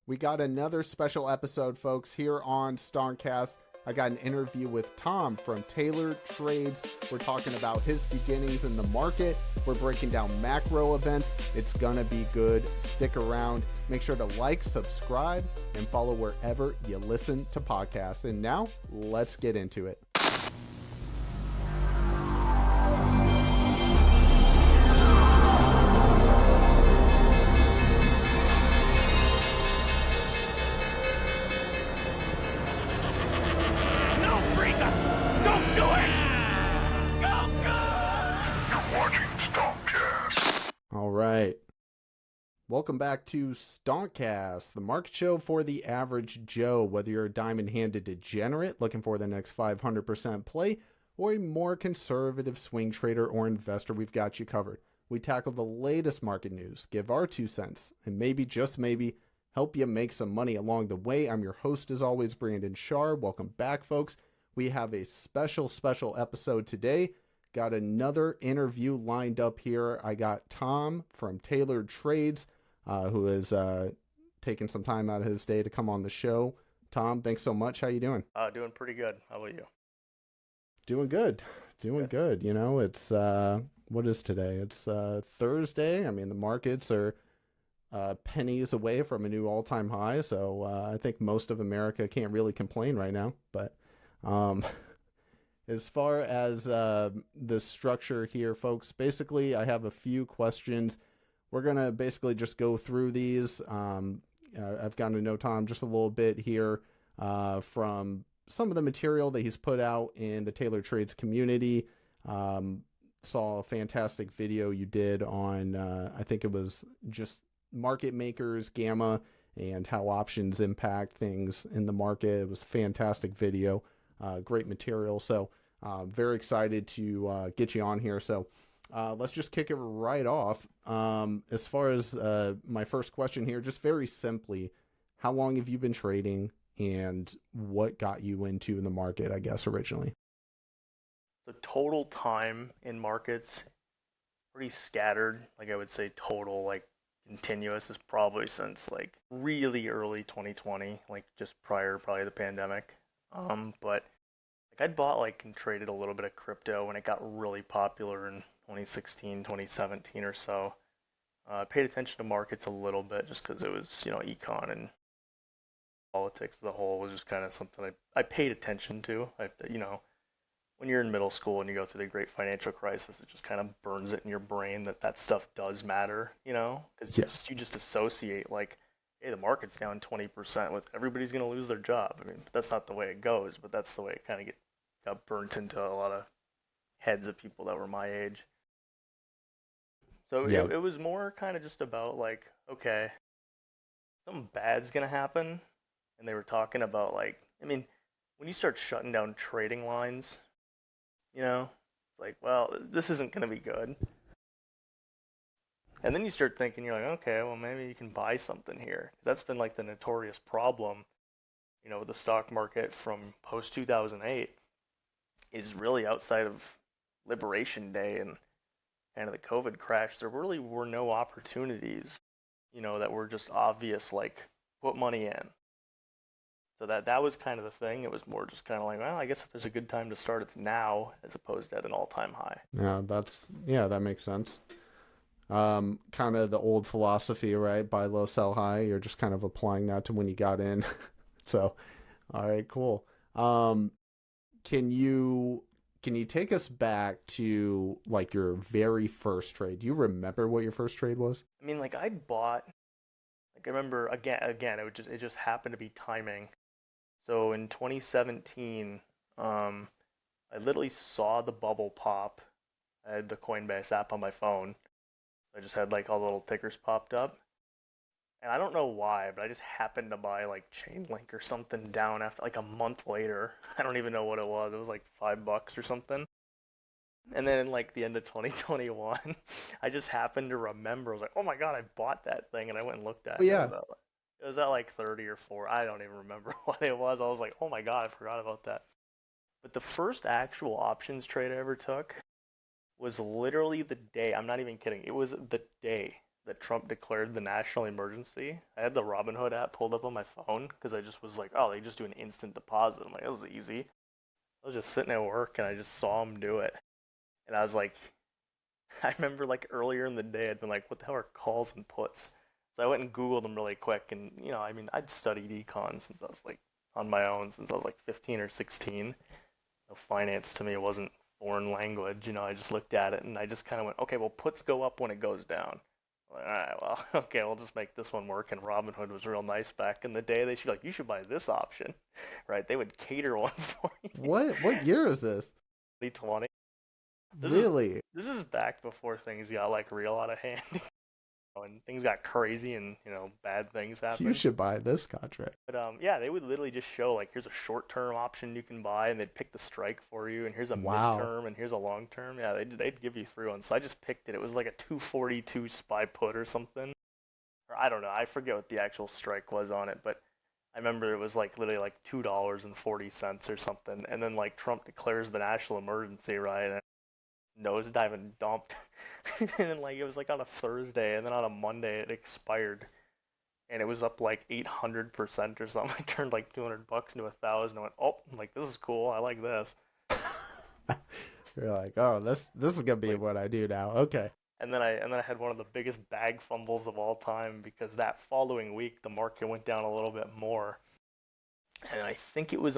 We got another special episode, folks, here on Stonkcast. I got an interview with Tom from Tailored Trades. We're talking about his beginnings in the market. We're breaking down macro events. It's gonna be good. Stick around. Make sure to like, subscribe, and follow wherever you listen to podcasts. And now, let's get into it. Welcome back to Stonkcast, the market show for the average Joe. Whether you're a diamond-handed degenerate looking for the next 500% play or a more conservative swing trader or investor, we've got you covered. We tackle the latest market news, give our 2 cents, and maybe, just maybe, help you make some money along the way. I'm your host, as always, Brandon Shar. Welcome back, folks. We have a special episode today. Got another interview lined up here. I got Tom from Tailored Trades, who is taking some time out of his day to come on the show. Tom, thanks so much. How you doing? Doing pretty good. How about you? Doing good. You know, it's, what is today? It's Thursday. I mean, the markets are pennies away from a new all-time high, so I think most of America can't really complain right now. But as far as the structure here, folks, basically I have a few questions. We're going to basically just go through these. I've gotten to know Tom just a little bit here from some of the material that he's put out in the Tailored Trades community. Saw a fantastic video you did on, I think it was just market makers, gamma, and how options impact things in the market. It was a fantastic video, great material. So very excited to get you on here. So let's just kick it right off. As far as my first question here, just very simply, how long have you been trading and what got you into the market, I guess, originally? The total time in markets, pretty scattered. Like I would say total, like continuous is probably since like really early 2020, like just prior probably the pandemic. But like I'd bought like and traded a little bit of crypto when it got really popular in 2016, 2017 or so. Paid attention to markets a little bit just because it was, econ and politics as a whole was just kind of something I paid attention to. When you're in middle school and you go through the great financial crisis, it just kind of burns it in your brain that stuff does matter, because you just associate like, hey, the market's down 20% with everybody's going to lose their job. I mean, that's not the way it goes, but that's the way it kind of got burnt into a lot of heads of people that were my age. So it was more kind of just about like, okay, something bad's going to happen. And they were talking about like, I mean, when you start shutting down trading lines, it's like, well, this isn't going to be good. And then you start thinking, you're like, okay, well, maybe you can buy something here. That's been like the notorious problem, with the stock market from post 2008 is really outside of Liberation Day and kind of the COVID crash. There really were no opportunities, that were just obvious, like put money in. So that was kind of the thing. It was more just kind of like, well, I guess if there's a good time to start, it's now, as opposed to at an all-time high. Yeah, that makes sense. Kind of the old philosophy, right? Buy low, sell high. You're just kind of applying that to when you got in. So, all right, cool. Can you take us back to like your very first trade? Do you remember what your first trade was? I mean, like I bought, like I remember again, it just happened to be timing. So in 2017, I literally saw the bubble pop. I had the Coinbase app on my phone. I just had like all the little tickers popped up. And I don't know why, but I just happened to buy like Chainlink or something down after like a month later. I don't even know what it was. It was like $5 or something. And then in like the end of 2021, I just happened to remember. I was like, oh my God, I bought that thing. And I went and looked at it. Yeah. It was at like 30 or 4. I don't even remember what it was. I was like, oh my God, I forgot about that. But the first actual options trade I ever took was literally the day, I'm not even kidding, it was the day that Trump declared the national emergency, I had the Robinhood app pulled up on my phone because I just was like, oh, they just do an instant deposit. I'm like, that was easy. I was just sitting at work and I just saw them do it. And I was like, I remember like earlier in the day, I'd been like, what the hell are calls and puts? So I went and Googled them really quick. And, I mean, I'd studied econ since I was like on my own since I was like 15 or 16. Finance to me wasn't foreign language. I just looked at it and I just kind of went, okay, well, puts go up when it goes down. Like, all right, well, okay, we'll just make this one work. And Robinhood was real nice back in the day. They should be like, you should buy this option, right? They would cater one for you. What year is this? 2020. Really? This is back before things got like real out of hand. And things got crazy and bad things happened. You should buy this contract. But yeah, they would literally just show like here's a short-term option you can buy, and they'd pick the strike for you, and here's a mid-term, and here's a long-term. Yeah, they'd give you three ones. So I just picked it. It was like a 242 SPY put or something, or I don't know. I forget what the actual strike was on it, but I remember it was like literally like $2.40 or something. And then like Trump declares the national emergency, right? And nosedive and dumped. And then like it was like on a Thursday, and then on a Monday it expired, and it was up like 800% or something. I turned like $200 into 1,000. I went, oh, I'm like, this is cool. I like this. You're like, oh, this is gonna be what I do now. Okay. And then I had one of the biggest bag fumbles of all time, because that following week the market went down a little bit more, and I think it was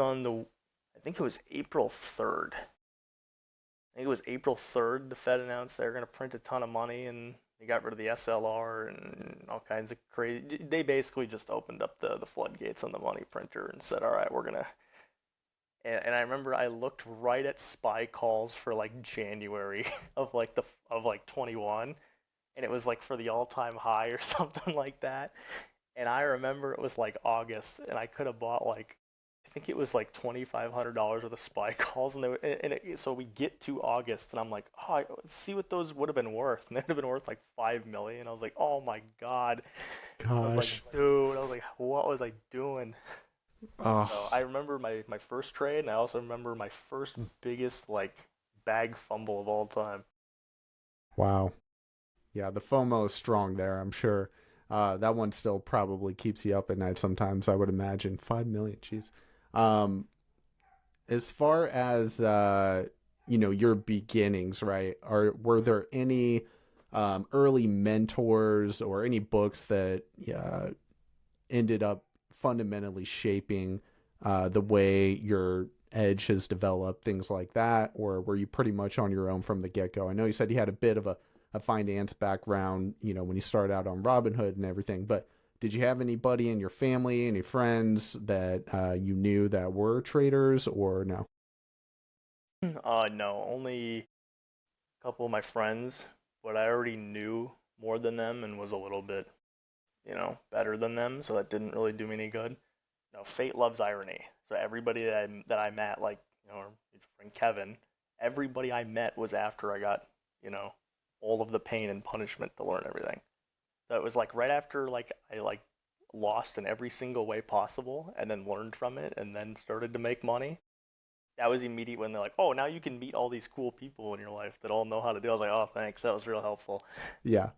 April 3rd. I think it was April 3rd, the Fed announced they were going to print a ton of money, and they got rid of the SLR and all kinds of crazy. They basically just opened up the floodgates on the money printer and said, all right, we're going to. And I remember I looked right at SPY calls for like January of 21, and it was like for the all-time high or something like that. And I remember it was like August, and I could have bought like, I think it was like $2,500 worth of SPY calls, so we get to August, and I'm like, oh, let's see what those would have been worth, and they would have been worth like $5 million. I was like, oh my god, Gosh. I was like, dude, I was like, what was I doing? Oh. So I remember my first trade, and I also remember my first biggest like bag fumble of all time. Wow. Yeah, the FOMO is strong there, I'm sure. That one still probably keeps you up at night sometimes, I would imagine. 5 million, jeez. As far as your beginnings, right? Were there any early mentors or any books that ended up fundamentally shaping the way your edge has developed, things like that, or were you pretty much on your own from the get-go? I know you said you had a bit of a finance background, when you started out on Robinhood and everything, but did you have anybody in your family, any friends that you knew that were traders, or no? No, only a couple of my friends, but I already knew more than them and was a little bit, better than them, so that didn't really do me any good. No, fate loves irony. So everybody that I met, like, our friend Kevin, everybody I met was after I got, all of the pain and punishment to learn everything. So it was like right after like I like lost in every single way possible and then learned from it and then started to make money. That was immediate when they're like, oh, now you can meet all these cool people in your life that all know how to do it. I was like, oh, thanks. That was real helpful. Yeah.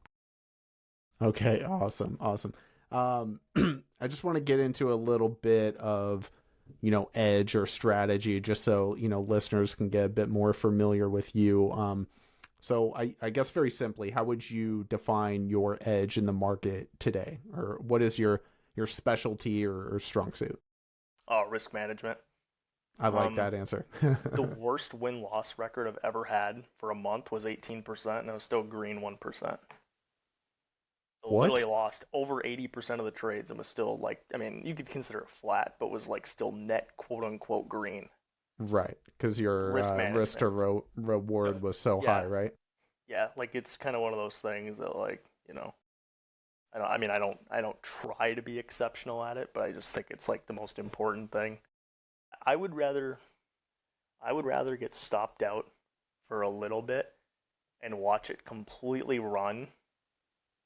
Okay. Awesome. I just want to get into a little bit of, edge or strategy, just so, listeners can get a bit more familiar with you. So I guess very simply, how would you define your edge in the market today? Or what is your specialty or strong suit? Risk management. I like that answer. The worst win-loss record I've ever had for a month was 18%, and I was still green 1%. So What? literally lost over 80% of the trades and was still like, I mean, you could consider it flat, but was like still net quote-unquote green. Right, because your risk to reward was so high, right? Yeah, like it's kind of one of those things that like, I don't try to be exceptional at it, but I just think it's like the most important thing. I would rather get stopped out for a little bit and watch it completely run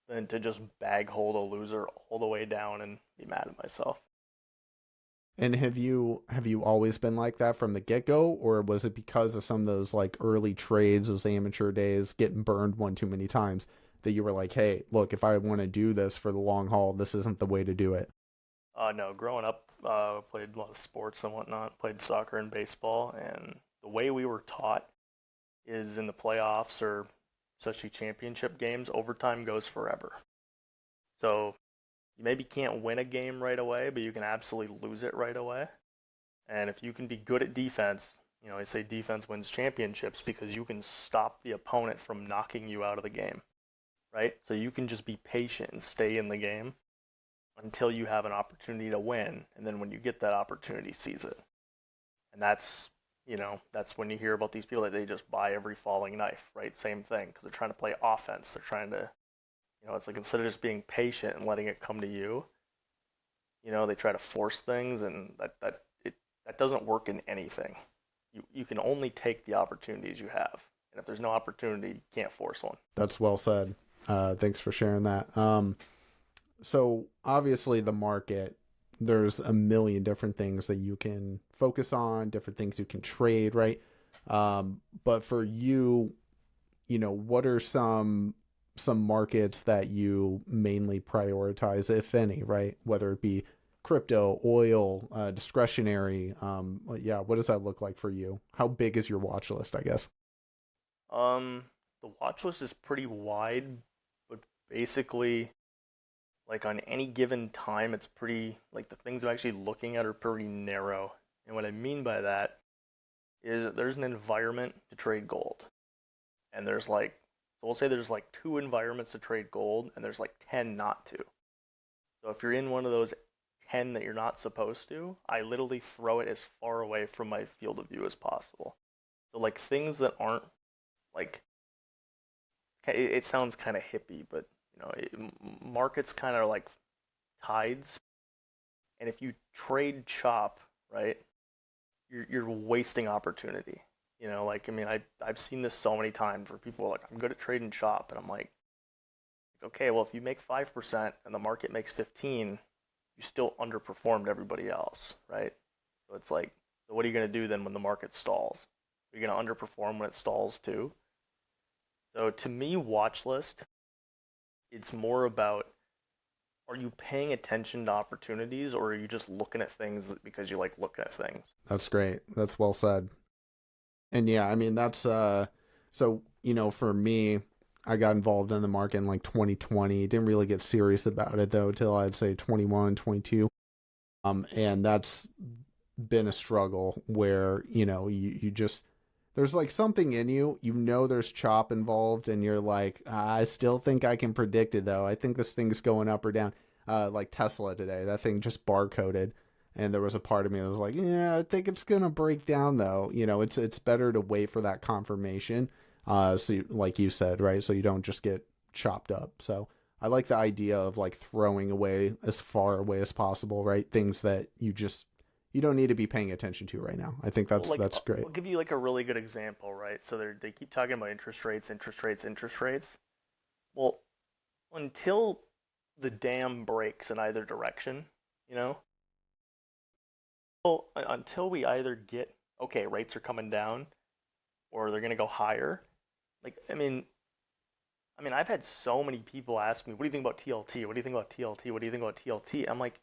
than to just bag hold a loser all the way down and be mad at myself. And have you always been like that from the get-go, or was it because of some of those like early trades, those amateur days, getting burned one too many times, that you were like, hey, look, if I want to do this for the long haul, this isn't the way to do it? No, growing up, played a lot of sports and whatnot, played soccer and baseball, and the way we were taught is in the playoffs or especially championship games, overtime goes forever. So you maybe can't win a game right away, but you can absolutely lose it right away. And if you can be good at defense, I say defense wins championships because you can stop the opponent from knocking you out of the game, right? So you can just be patient and stay in the game until you have an opportunity to win, and then when you get that opportunity, seize it. And that's when you hear about these people that they just buy every falling knife, right? Same thing, because they're trying to play offense. They're trying to, it's like instead of just being patient and letting it come to you, they try to force things, and that doesn't work in anything. You can only take the opportunities you have, and if there's no opportunity, you can't force one. That's well said. Thanks for sharing that. So obviously the market, there's a million different things that you can focus on, different things you can trade, right? But for you, what are some markets that you mainly prioritize, if any, right? Whether it be crypto, oil, discretionary. Yeah, what does that look like for you? How big is your watch list, I guess? The watch list is pretty wide, but basically, like on any given time, it's pretty, like the things I'm actually looking at are pretty narrow. And what I mean by that is there's an environment to trade gold. And so we'll say there's like 2 environments to trade gold, and there's like 10 not to. So if you're in one of those 10 that you're not supposed to, I literally throw it as far away from my field of view as possible. So like things that aren't like, it sounds kind of hippie, but markets kind of like tides, and if you trade chop, right, you're wasting opportunity. I've seen this so many times where people are like, I'm good at trading chop, and I'm like, okay, well if you make 5% and the market makes 15, you still underperformed everybody else, right? So it's like, so what are you going to do then when the market stalls? Are you going to underperform when it stalls too? So to me, watch list, it's more about, are you paying attention to opportunities, or are you just looking at things because you like looking at things? That's great. That's well said. And yeah, I mean, that's, so, for me, I got involved in the market in like 2020. Didn't really get serious about it though till I'd say 21, 22. And that's been a struggle where, you just, there's like something in you, there's chop involved, and you're like, I still think I can predict it though. I think this thing's going up or down. Like Tesla today, that thing just barcoded, and there was a part of me that was like, yeah, I think it's gonna break down though. It's better to wait for that confirmation. Like you said, right? So you don't just get chopped up. So I like the idea of like throwing away as far away as possible, right? Things that you don't need to be paying attention to right now. I think Well, like that's great. I'll give you like a really good example, right? So they keep talking about interest rates, interest rates, interest rates. Well, until the dam breaks in either direction, you know, well, until we either get, okay, rates are coming down or they're gonna go higher. Like, I've had so many people ask me, "What do you think about TLT? What do you think about TLT? What do you think about TLT?" I'm like,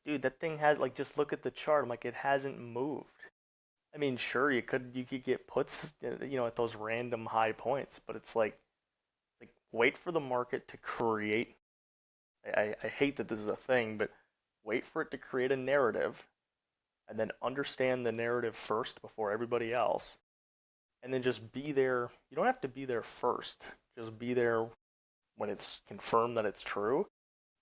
dude, that thing has, like, just look at the chart. I'm like, it hasn't moved. Sure, you could get puts, at those random high points, but it's like wait for the market to create. I hate that this is a thing, but wait for it to create a narrative, and then understand the narrative first before everybody else, and then just be there. You don't have to be there first. Just be there when it's confirmed that it's true,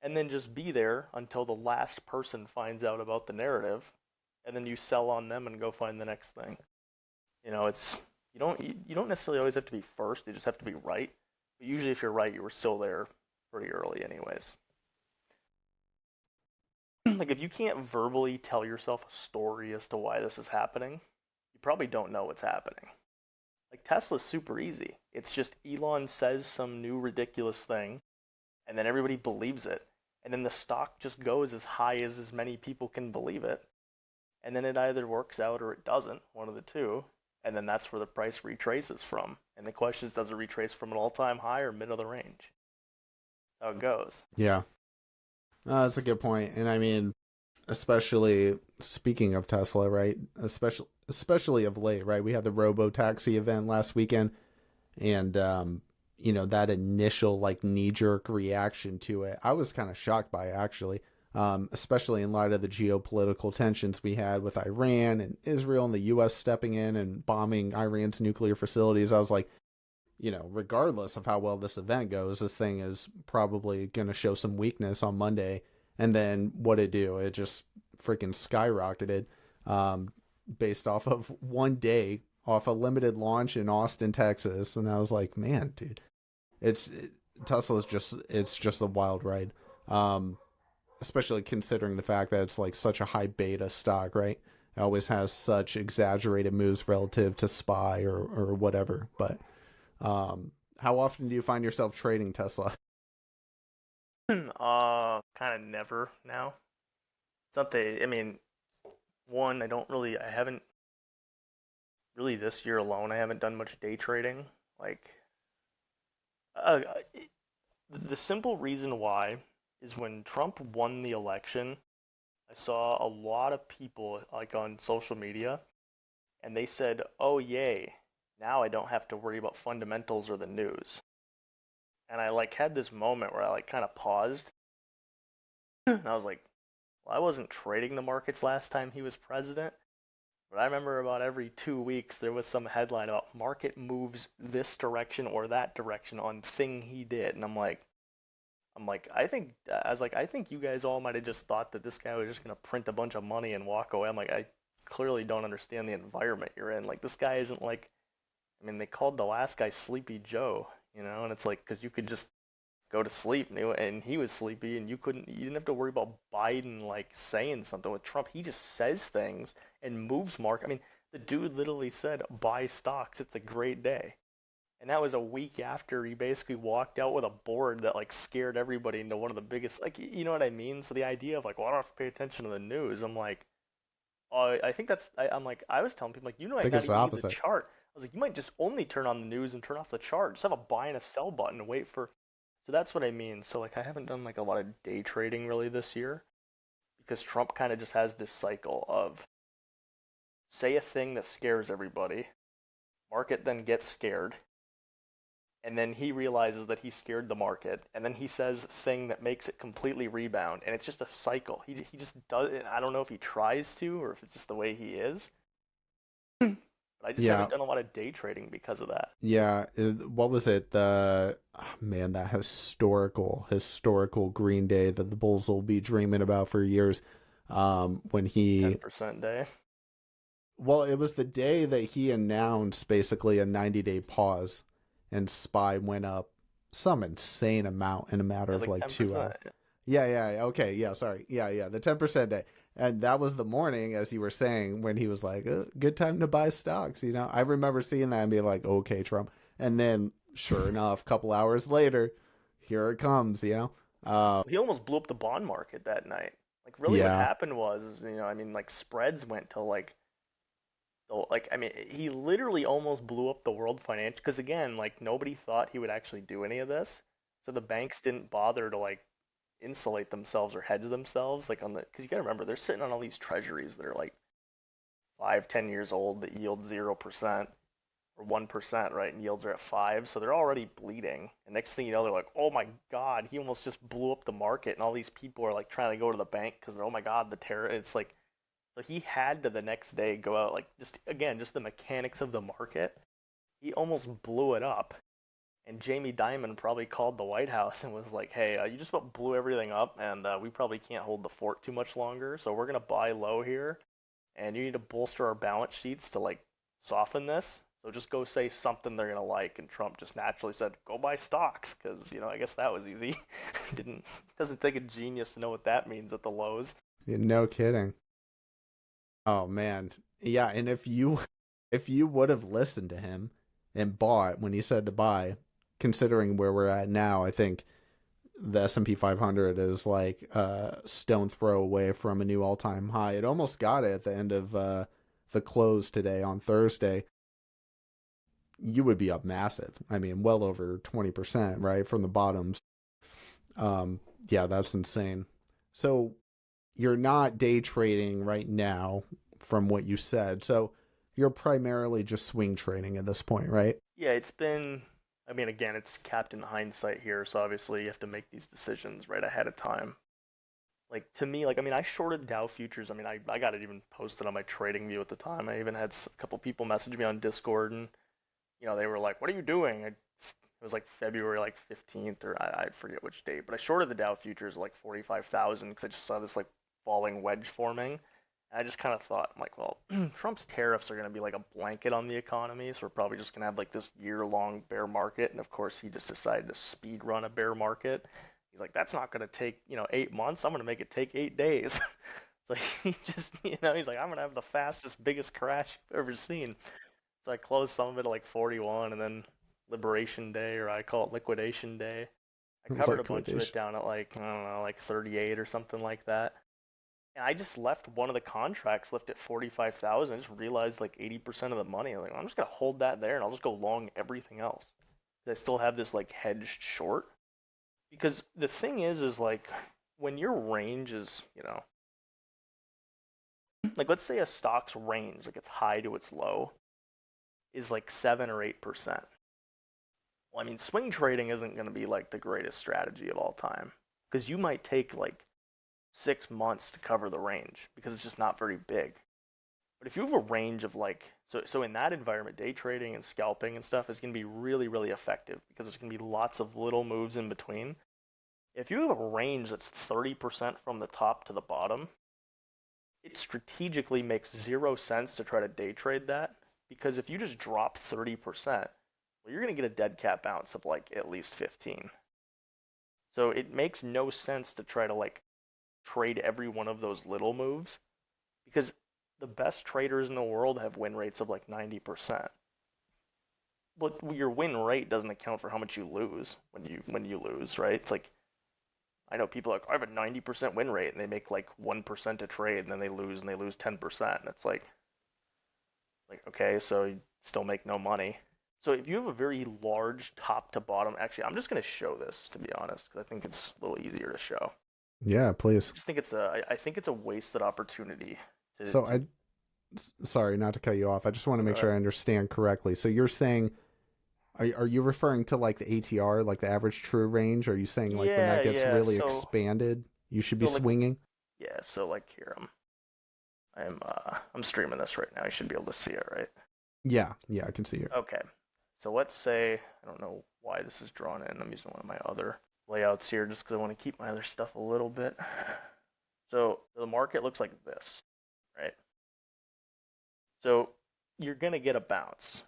and then just be there until the last person finds out about the narrative, and then you sell on them and go find the next thing. It's you don't necessarily always have to be first. You just have to be right. But usually, if you're right, you were still there pretty early, anyways. Like if you can't verbally tell yourself a story as to why this is happening, you probably don't know what's happening. Like Tesla's super easy. It's just Elon says some new ridiculous thing, and then everybody believes it, and then the stock just goes as high as many people can believe it, and then it either works out or it doesn't, one of the two, and then that's where the price retraces from. And the question is, does it retrace from an all-time high or mid of the range? That's how it goes. Yeah. That's a good point. And I mean, especially speaking of Tesla, right? Especially of late, right? We had the Robo Taxi event last weekend, and that initial like knee jerk reaction to it, I was kind of shocked by it, actually. Especially in light of the geopolitical tensions we had with Iran and Israel and the U.S. stepping in and bombing Iran's nuclear facilities. I was like, regardless of how well this event goes, this thing is probably going to show some weakness on Monday. And then what it do? It just freaking skyrocketed based off of one day, off a limited launch in Austin, Texas. And I was like, man, dude, Tesla's just a wild ride. Especially considering the fact that it's like such a high beta stock, right? It always has such exaggerated moves relative to SPY or whatever. But how often do you find yourself trading Tesla? Kind of never now. It's not the, I mean, one, I haven't really this year alone, I haven't done much day trading. Like, uh, the simple reason why is when Trump won the election, I saw a lot of people like on social media, and they said, "Oh yay, now I don't have to worry about fundamentals or the news." And I like had this moment where I like kind of paused, and I was like, "Well, I wasn't trading the markets last time he was president." But I remember about every 2 weeks there was some headline about market moves this direction or that direction on thing he did, and I think you guys all might have just thought that this guy was just gonna print a bunch of money and walk away. I'm like, I clearly don't understand the environment you're in. Like, this guy isn't like, I mean, they called the last guy Sleepy Joe, and it's like, because you could just go to sleep, and he was sleepy, and you didn't have to worry about Biden like saying something. With Trump, he just says things and moves mark. I mean, the dude literally said, buy stocks, it's a great day. And that was a week after he basically walked out with a board that like scared everybody into one of the biggest, like, you know what I mean? So the idea of like, well, I don't have to pay attention to the news. I'm like, oh, I think I'm like, I was telling people like, you I might think not it's the even need the opposite. chart. I was like, you might just only turn on the news and turn off the chart. Just have a buy and a sell button and wait for. So that's what I mean. So like, I haven't done like a lot of day trading really this year because Trump kind of just has this cycle of say a thing that scares everybody, market then gets scared, and then he realizes that he scared the market, and then he says a thing that makes it completely rebound, and it's just a cycle. He just does it. I don't know if he tries to or if it's just the way he is. But I just Yeah, haven't done a lot of day trading because of that. yeah. What was it? Man, that historical Green Day that the Bulls will be dreaming about for years. When he 10% day. Well, it was the day that he announced basically a 90-day pause, and SPY went up some insane amount in a matter It was of like like 2 hours. 10%. Yeah. Okay. Yeah. Sorry. Yeah. The 10% day. And that was the morning, as you were saying, when he was like, good time to buy stocks. I remember seeing that and being like, okay, Trump. And then, sure enough, a couple hours later, here it comes. He almost blew up the bond market that night. Like, really what Yeah. happened was, I mean, like, spreads went to like, I mean, he literally almost blew up the world financial, because again, like, nobody thought he would actually do any of this. So the banks didn't bother to like insulate themselves or hedge themselves, like, because you gotta remember, they're sitting on all these treasuries that are like 5, 10 years old that yield 0% or 1%, right? And yields are at 5, so they're already bleeding. And next thing you know, they're like, oh my God, he almost just blew up the market. And all these people are like trying to go to the bank because they're, oh my God, the terror. It's like, so he had to the next day go out, like, just again, just the mechanics of the market. He almost blew it up. And Jamie Dimon probably called the White House and was like, "Hey, you just about blew everything up, and we probably can't hold the fort too much longer. So we're gonna buy low here, and you need to bolster our balance sheets to like soften this. So just go say something they're gonna like." And Trump just naturally said, "Go buy stocks," because I guess that was easy. Didn't Doesn't take a genius to know what that means at the lows. No kidding. Oh man. Yeah, and if you would have listened to him and bought when he said to buy, considering where we're at now, I think the S&P 500 is like a stone throw away from a new all-time high. It almost got it at the end of the close today on Thursday. you would be up massive. I mean, well over 20%, right, from the bottoms. Yeah, that's insane. So you're not day trading right now from what you said. So you're primarily just swing trading at this point, right? Yeah, it's been, I mean, again, it's captain hindsight here, so obviously you have to make these decisions right ahead of time. Like to me, like I mean, I shorted Dow futures. I mean, I got it even posted on my trading view at the time. I even had a couple people message me on Discord, and they were like, "What are you doing?" It was like February like 15th, or I forget which date, but I shorted the Dow futures like 45,000 because I just saw this like falling wedge forming. And I just kind of thought, I'm like, well, Trump's tariffs are going to be like a blanket on the economy, so we're probably just going to have like this year-long bear market. And of course, he just decided to speed run a bear market. He's like, that's not going to take 8 months. I'm going to make it take 8 days. So he just, he's like, I'm going to have the fastest, biggest crash you've ever seen. So I closed some of it at like 41, and then Liberation Day, or I call it Liquidation Day, I covered a bunch of it Liquidation. down at like, I don't know, like 38 or something like that. And I just left one of the contracts left at 45,000. I just realized like 80% of the money. I'm like, I'm just gonna hold that there and I'll just go long everything else. I still have this like hedged short. Because the thing is like when your range is, like let's say a stock's range, like its high to its low, is like 7 or 8%. Well, I mean, swing trading isn't going to be like the greatest strategy of all time because you might take like 6 months to cover the range because it's just not very big. But if you have a range of like, so in that environment, day trading and scalping and stuff is going to be really, really effective because there's going to be lots of little moves in between. If you have a range that's 30% from the top to the bottom, it strategically makes zero sense to try to day trade that because if you just drop 30%, well, you're going to get a dead cat bounce of like at least 15. So it makes no sense to try to like trade every one of those little moves because the best traders in the world have win rates of like 90%. But your win rate doesn't account for how much you lose when you lose, right? It's like I know people are like I have a 90% win rate and they make like 1% a trade and then they lose 10%. And it's like okay, so you still make no money. So if you have a very large top to bottom, actually, I'm just going to show this to be honest because I think it's a little easier to show. Yeah, please. I just think I think it's a wasted opportunity So to sorry, not to cut you off. I just want to make go ahead. sure I understand correctly. So you're saying, are you referring to like the ATR, like the average true range? Are you saying like when that Yeah, gets yeah. really So expanded, you should be so like swinging? yeah, so like here I'm streaming this right now. You should be able to see it, right? Yeah, yeah, I can see it. Okay. So let's say I don't know why this is drawn in. I'm using one of my other layouts here just because I want to keep my other stuff a little bit. So the market looks like this, right? So you're gonna get a bounce.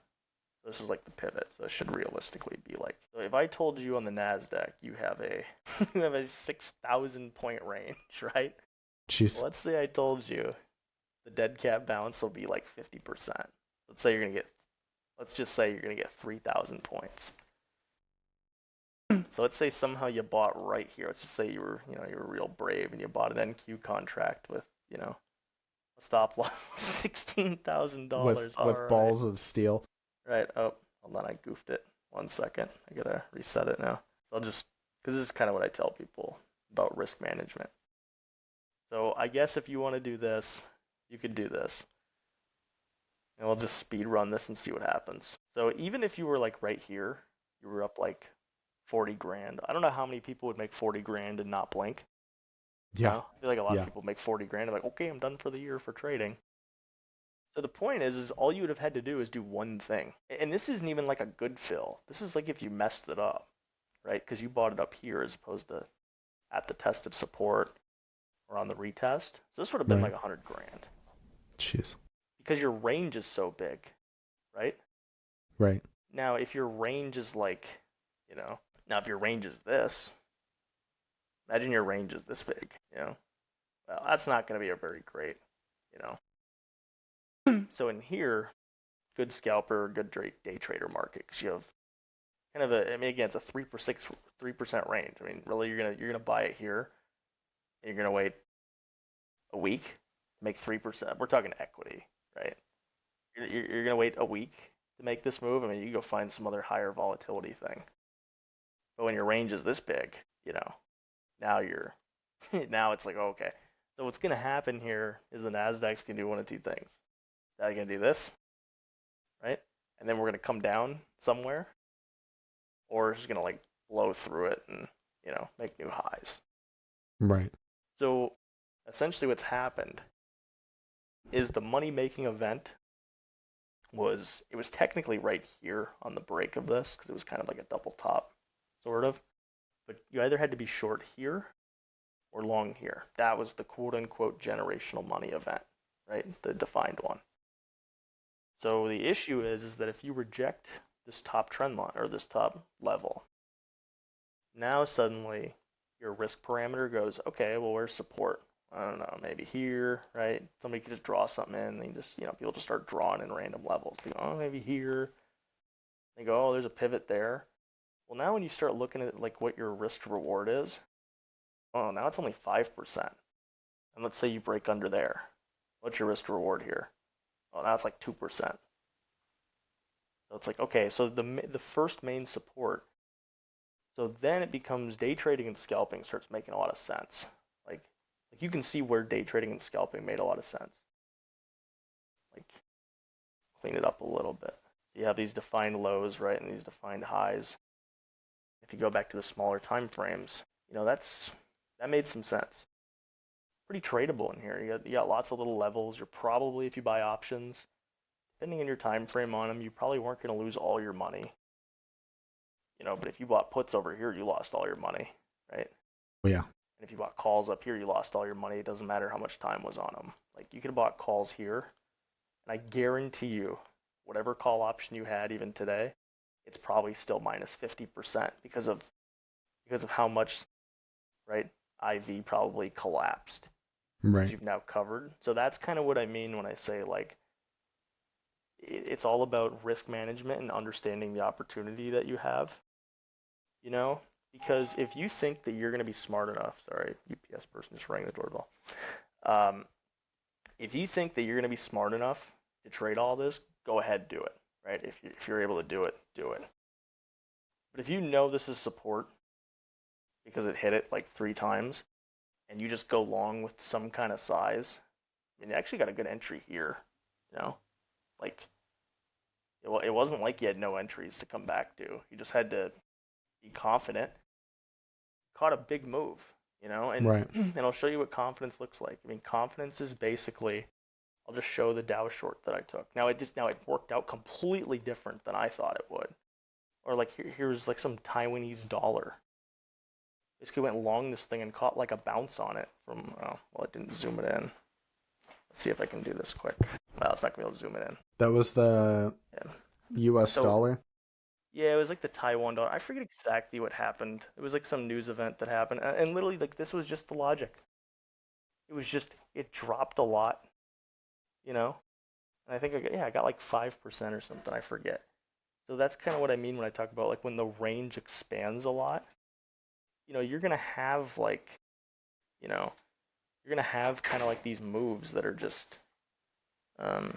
This is like the pivot, so it should realistically be like. So if I told you on the Nasdaq you have a you have a 6,000 point range, right? Jeez. Well, let's say I told you the dead cat bounce will be like 50%. Let's say you're gonna get. Let's just say you're gonna get 3,000 points. So let's say somehow you bought right here. Let's just say you were real brave and you bought an NQ contract with a stop loss of $16,000. All With right. balls of steel. Right. Oh, hold on. I goofed it. 1 second. I gotta reset it now. I'll just, because this is kind of what I tell people about risk management. So I guess if you want to do this, you could do this. And we'll just speed run this and see what happens. So even if you were like right here, you were up like 40 grand. I don't know how many people would make 40 grand and not blink. Yeah, I feel like a lot of yeah, people make 40 grand. They're like, okay, I'm done for the year for trading. So the point is all you would have had to do is do one thing. And this isn't even like a good fill. This is like if you messed it up, right? Because you bought it up here as opposed to at the tested support or on the retest. So this would have been right. like 100 grand Jeez. because your range is so big, right? Right. Now, if your range is like, now if your range is this, imagine your range is this big. Well, that's not going to be a very great, you know. So in here, good scalper, good day trader market because you have kind of a. I mean, again, it's a 3% range. I mean, really, you're gonna buy it here, and you're gonna wait a week to make 3%. We're talking equity, right? You're gonna wait a week to make this move. I mean, you go find some other higher volatility thing. But when your range is this big, now you're now it's like, oh, okay. So what's going to happen here is the Nasdaq's going to do one of two things. They're going to do this, right? And then we're going to come down somewhere, or it's just going to like blow through it and, make new highs. Right. So essentially what's happened is the money-making event was technically right here on the break of this because it was kind of like a double top, sort of. But you either had to be short here or long here. That was the quote-unquote generational money event, right? The defined one. So the issue is that if you reject this top trend line or this top level, now suddenly your risk parameter goes, okay, well, where's support? I don't know, maybe here, right? Somebody could just draw something in, and just, people just start drawing in random levels. They go, oh, maybe here. They go, oh, there's a pivot there. Well, now when you start looking at like what your risk to reward is, oh, now it's only 5%. And let's say you break under there. What's your risk to reward here? Oh, now it's like 2%. So it's like, okay, so the first main support. So then it becomes day trading and scalping starts making a lot of sense. Like you can see where day trading and scalping made a lot of sense. Like clean it up a little bit. You have these defined lows, right, and these defined highs. If you go back to the smaller time frames, that made some sense. Pretty tradable in here. You got lots of little levels. You're probably, if you buy options, depending on your time frame on them, you probably weren't going to lose all your money. But if you bought puts over here, you lost all your money, right? Oh, yeah. And if you bought calls up here, you lost all your money. It doesn't matter how much time was on them. Like you could have bought calls here, and I guarantee you, whatever call option you had even today, it's probably still minus 50% because of how much, right? IV probably collapsed. Right. You've now covered. So that's kind of what I mean when I say like it's all about risk management and understanding the opportunity that you have. Because if you think that you're going to be smart enough, sorry, UPS person just rang the doorbell. If you think that you're going to be smart enough to trade all this, go ahead, do it, right? If you're able to do it, do it. But if you know this is support because it hit it like 3 times and you just go long with some kind of size, I mean, you actually got a good entry here, like it wasn't like you had no entries to come back to. You just had to be confident. Caught a big move, and Right. and I'll show you what confidence looks like. I mean, confidence is basically, I'll just show the Dow short that I took. Now it worked out completely different than I thought it would. Or like here's like some Taiwanese dollar. Basically went long this thing and caught like a bounce on it from, it didn't zoom it in. Let's see if I can do this quick. Well, it's not gonna be able to zoom it in. That was the US dollar? Yeah, it was like the Taiwan dollar. I forget exactly what happened. It was like some news event that happened. And literally, like, this was just the logic. It was just, it dropped a lot, And I think I got like 5% or something. I forget. So that's kind of what I mean when I talk about like when the range expands a lot. You're going to have like, you're going to have kind of like these moves that are just, oh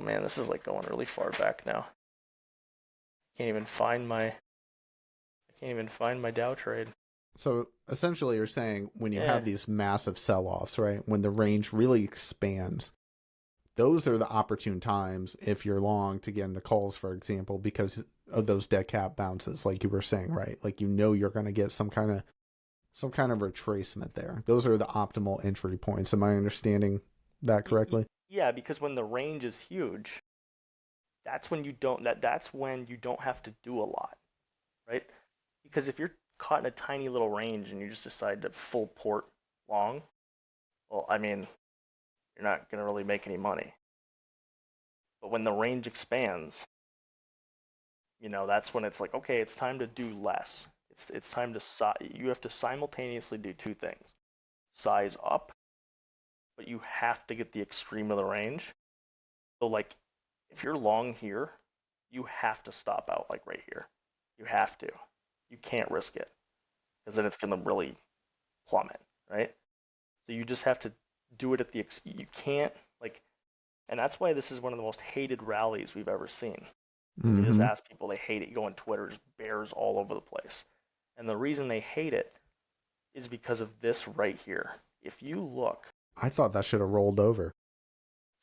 man, this is like going really far back now. I can't even find my Dow trade. So essentially you're saying when you have these massive sell-offs, right, when the range really expands, those are the opportune times if you're long to get into calls, for example, because of those dead cap bounces, like you were saying, right? Like you're going to get some kind of retracement there. Those are the optimal entry points. Am I understanding that correctly? Yeah, because when the range is huge, that's when you don't have to do a lot, right? Because if you're caught in a tiny little range and you just decide to full port long, well, I mean, you're not going to really make any money. But when the range expands, that's when it's like, okay, it's time to do less. It's time to you have to simultaneously do 2 things. Size up, but you have to get the extreme of the range. So like if you're long here, you have to stop out like right here. You have to. You can't risk it because then it's going to really plummet, right? So you just have to do it at you can't like, and that's why this is one of the most hated rallies we've ever seen. Like you just Mm-hmm. ask people, they hate it. You go on Twitter, just bears all over the place. And the reason they hate it is because of this right here. If you look, I thought that should have rolled over.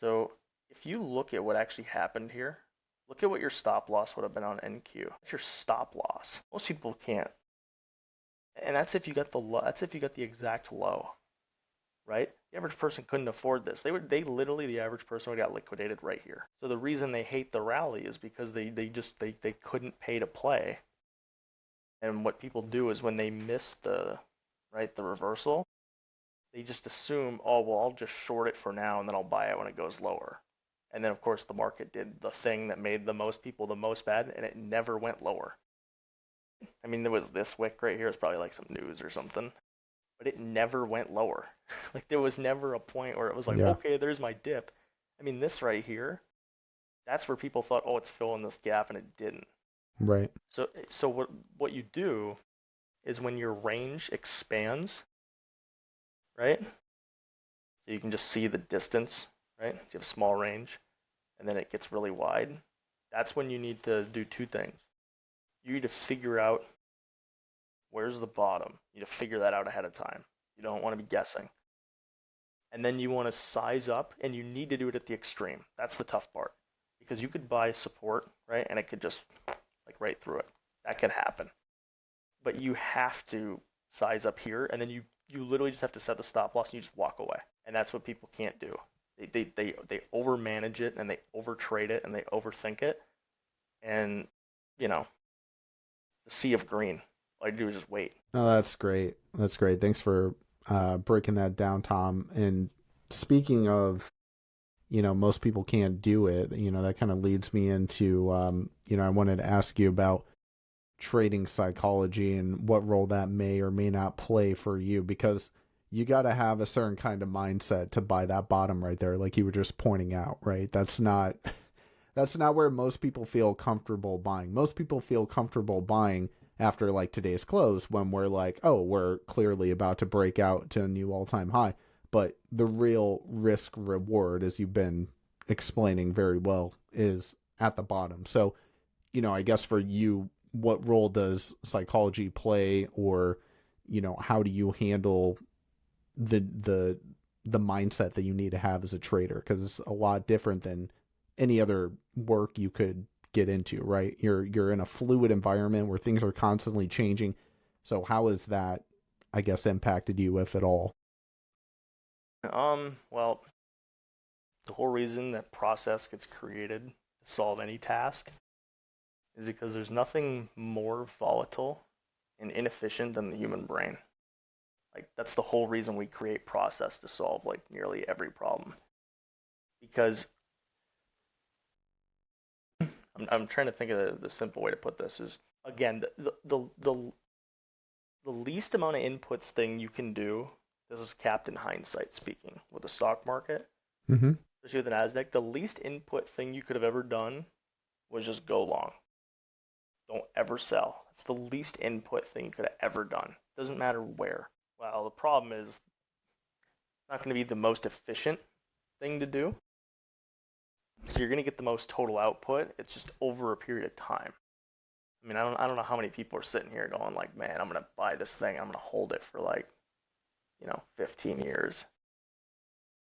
so if you look at what actually happened here, look at what your stop loss would have been on NQ. That's your stop loss. Most people can't. And that's if you got the low, that's if you got the exact low, right? The average person couldn't afford this. They literally, the average person would have got liquidated right here. So the reason they hate the rally is because they couldn't pay to play. And what people do is when they miss the reversal, they just assume, oh well, I'll just short it for now and then I'll buy it when it goes lower. And then of course the market did the thing that made the most people the most bad, and it never went lower. I mean, there was this wick right here. It's probably like some news or something, but it never went lower. Like there was never a point where it was like, Yeah. okay, there's my dip. I mean, this right here, that's where people thought, oh, it's filling this gap, and it didn't. Right. So what you do is when your range expands, right? So you can just see the distance, right? You have a small range, and then it gets really wide. That's when you need to do two things. You need to figure out where's the bottom. You need to figure that out ahead of time. You don't want to be guessing. And then you want to size up, and you need to do it at the extreme. That's the tough part. Because you could buy support, right? And it could just like right through it. That could happen. But you have to size up here, and then you literally just have to set the stop loss and you just walk away. And that's what people can't do. They overmanage it and they overtrade it and they overthink it. And, you know, the sea of green. All you do is just wait. No, that's great. That's great. Thanks for breaking that down, Tom. And speaking of, most people can't do it, that kind of leads me into, I wanted to ask you about trading psychology and what role that may or may not play for you, because you got to have a certain kind of mindset to buy that bottom right there, like you were just pointing out, right? That's not where most people feel comfortable buying. Most people feel comfortable buying after like today's close, when we're like, oh, we're clearly about to break out to a new all-time high. But the real risk reward, as you've been explaining very well, is at the bottom. So, I guess for you, what role does psychology play, or, how do you handle the mindset that you need to have as a trader? Because it's a lot different than any other work you could get into, right? You're in a fluid environment where things are constantly changing. So how has that, I guess, impacted you, if at all? Well, the whole reason that process gets created to solve any task is because there's nothing more volatile and inefficient than the human brain. Like that's the whole reason we create process, to solve like nearly every problem. Because I'm trying to think of the simple way to put this is, again, the least amount of inputs thing you can do. This is Captain Hindsight speaking with the stock market, Mm-hmm. especially with the Nasdaq. The least input thing you could have ever done was just go long. Don't ever sell. That's the least input thing you could have ever done. Doesn't matter where. Well, the problem is it's not going to be the most efficient thing to do. So you're going to get the most total output. It's just over a period of time. I mean, I don't know how many people are sitting here going like, man, I'm going to buy this thing. I'm going to hold it for like, 15 years.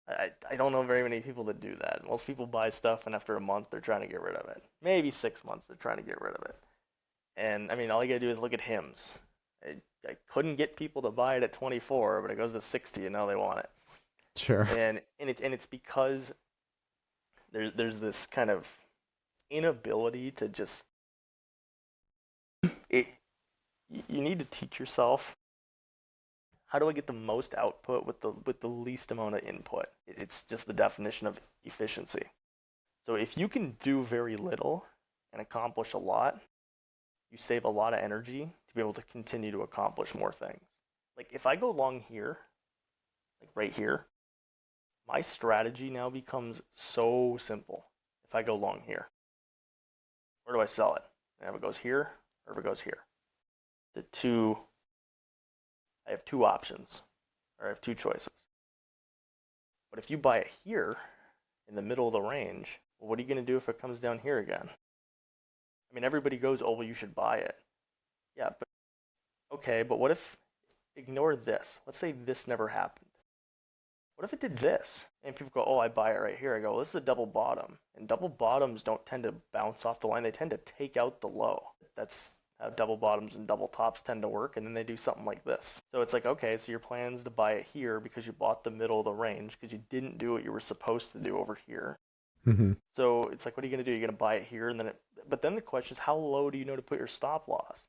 I don't know very many people that do that. Most people buy stuff and after a month they're trying to get rid of it. Maybe 6 months they're trying to get rid of it. And I mean, all you gotta do is look at HIMS. I couldn't get people to buy it at 24, but it goes to 60 and now they want it. Sure. And it's because there's this kind of inability to just it. You need to teach yourself, how do I get the most output with the least amount of input? It's just the definition of efficiency. So if you can do very little and accomplish a lot, you save a lot of energy to be able to continue to accomplish more things. Like if I go long here, like right here, my strategy now becomes so simple. If I go long here, where do I sell it? And if it goes here or if it goes here. I have two options, or I have two choices. But if you buy it here in the middle of the range, well, what are you going to do if it comes down here again? I mean, everybody goes, oh, well, you should buy it. Yeah, but okay, but what if, ignore this. Let's say this never happened. What if it did this? And people go, oh, I buy it right here. I go, well, this is a double bottom. And double bottoms don't tend to bounce off the line. They tend to take out the low. That's how double bottoms and double tops tend to work. And then they do something like this. So it's like, okay, so your plan is to buy it here because you bought the middle of the range because you didn't do what you were supposed to do over here. Mm-hmm. So it's like, what are you going to do? You're going to buy it here. And then but then the question is, how low do you know to put your stop loss?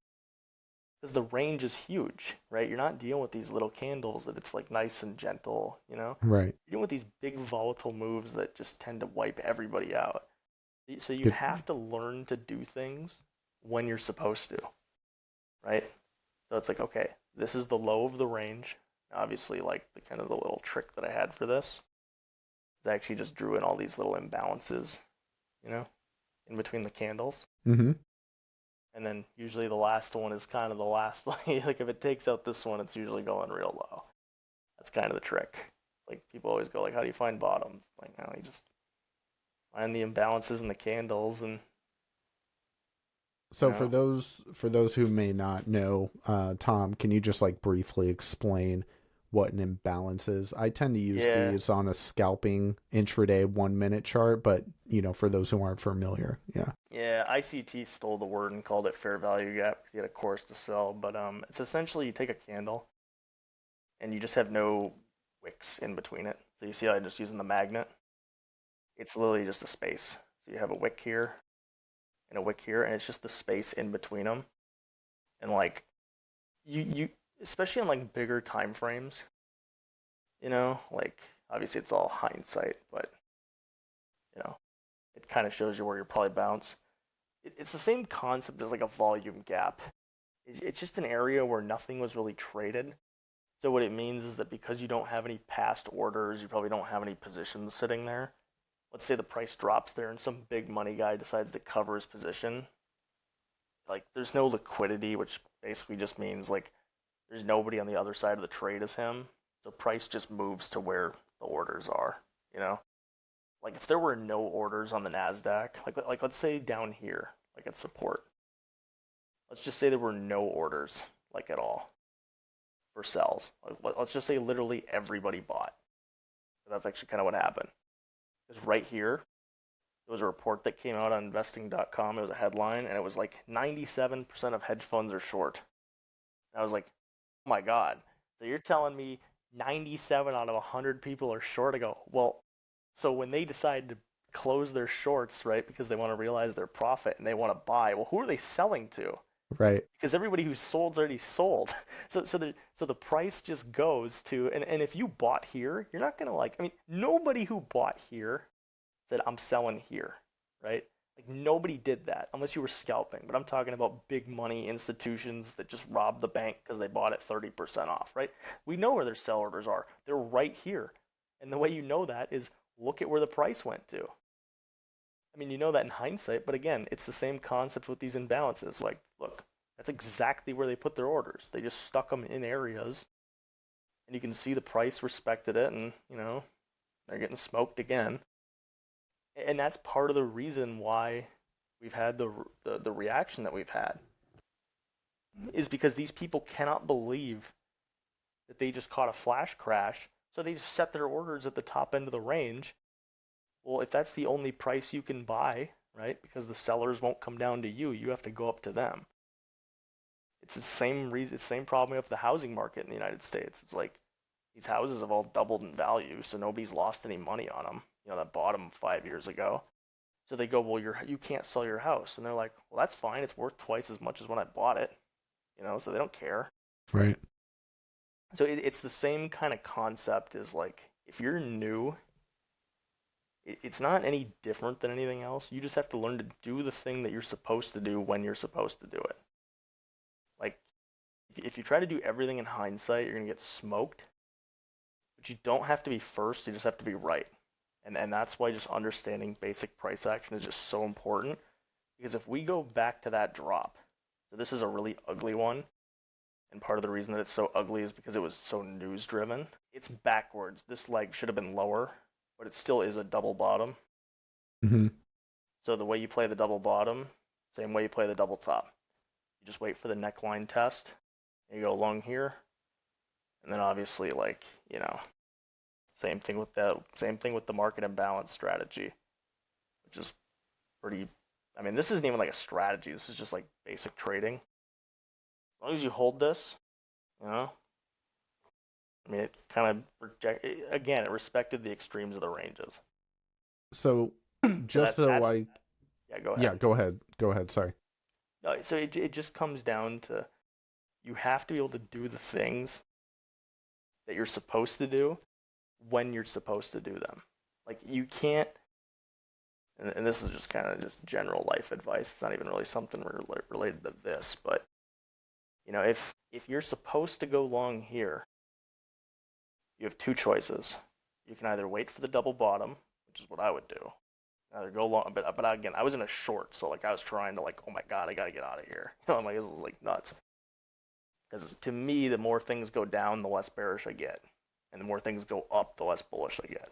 Because the range is huge, right? You're not dealing with these little candles that it's like nice and gentle, you know? Right. You're dealing with these big volatile moves that just tend to wipe everybody out. So you Good. have to learn to do things when you're supposed to, right? So it's like, okay, this is the low of the range. Obviously, like the kind of the little trick that I had for this is I actually just drew in all these little imbalances, you know, in between the candles. Mm-hmm. And then usually the last one is kind of the last, like if it takes out this one, it's usually going real low. That's kind of the trick. Like people always go like, how do you find bottoms? Like, no, you just find the imbalances in the candles and So for those who may not know, Tom, can you just like briefly explain what an imbalance is? I tend to use yeah, these on a scalping intraday 1 minute chart, but for those who aren't familiar, yeah. yeah. ICT stole the word and called it fair value gap because he had a course to sell. But it's essentially you take a candle and you just have no wicks in between it. So you see how I'm just using the magnet? It's literally just a space. So you have a wick here and a wick here, and it's just the space in between them. And like you especially on like bigger time frames, like obviously it's all hindsight, but you know, it kind of shows you where you'll probably bounce. It's the same concept as like a volume gap. It's just an area where nothing was really traded. So what it means is that because you don't have any past orders, you probably don't have any positions sitting there. Let's say the price drops there and some big money guy decides to cover his position. Like there's no liquidity, which basically just means like there's nobody on the other side of the trade as him. So price just moves to where the orders are, you know? Like if there were no orders on the Nasdaq, like let's say down here, like at support. Let's just say there were no orders, like at all, for sells. Let's just say literally everybody bought. That's actually kind of what happened. Because right here, there was a report that came out on investing.com. It was a headline, and it was like 97% of hedge funds are short. And I was like, oh my God. So you're telling me 97 out of 100 people are short? I go, well, so when they decide to close their shorts, right, because they want to realize their profit and they want to buy, well, who are they selling to? Right. Because everybody who's sold's already sold. So the price just goes to, and if you bought here, you're not going to I mean, nobody who bought here said, I'm selling here, right? Like nobody did that unless you were scalping. But I'm talking about big money institutions that just robbed the bank because they bought it 30% off, right? We know where their sell orders are. They're right here. And the way you know that is look at where the price went to. I mean, you know that in hindsight, but again, it's the same concept with these imbalances. Like, look, that's exactly where they put their orders. They just stuck them in areas, and you can see the price respected it, and, they're getting smoked again. And that's part of the reason why we've had the reaction that we've had, is because these people cannot believe that they just caught a flash crash, so they just set their orders at the top end of the range. Well, if that's the only price you can buy, right, because the sellers won't come down to you, you have to go up to them. It's the same reason, it's the same problem with the housing market in the United States. It's like these houses have all doubled in value, so nobody's lost any money on them. That bought them 5 years ago. So they go, well, you can't sell your house, and they're like, well, that's fine. It's worth twice as much as when I bought it. So they don't care. Right. So it's the same kind of concept as like if you're new, it's not any different than anything else. You just have to learn to do the thing that you're supposed to do when you're supposed to do it. Like, if you try to do everything in hindsight, you're going to get smoked. But you don't have to be first, you just have to be right. And that's why just understanding basic price action is just so important. Because if we go back to that drop, so this is a really ugly one, and part of the reason that it's so ugly is because it was so news driven. It's backwards. This leg should have been lower, but it still is a double bottom. Mm-hmm. So the way you play the double bottom, Same way you play the double top. You just wait for the neckline test. You go along here, and then obviously, like, same thing with the market imbalance strategy, which is pretty. I mean, this isn't even like a strategy. This is just like basic trading. As long as you hold this, you know, I mean, it kind of again, it respected the extremes of the ranges. So So just so that's I yeah. Go yeah, ahead. go ahead. Sorry. No, so it just comes down to you have to be able to do the things that you're supposed to do when you're supposed to do them. Like you can't, and this is just kind of just general life advice. It's not even really something related to this, but if you're supposed to go long here, you have two choices. You can either wait for the double bottom, which is what I would do. Either go long, but again, I was in a short, so like I was trying to like, oh my god, I gotta get out of here. I'm like, this is like nuts. Because to me, the more things go down, the less bearish I get, and the more things go up, the less bullish I get.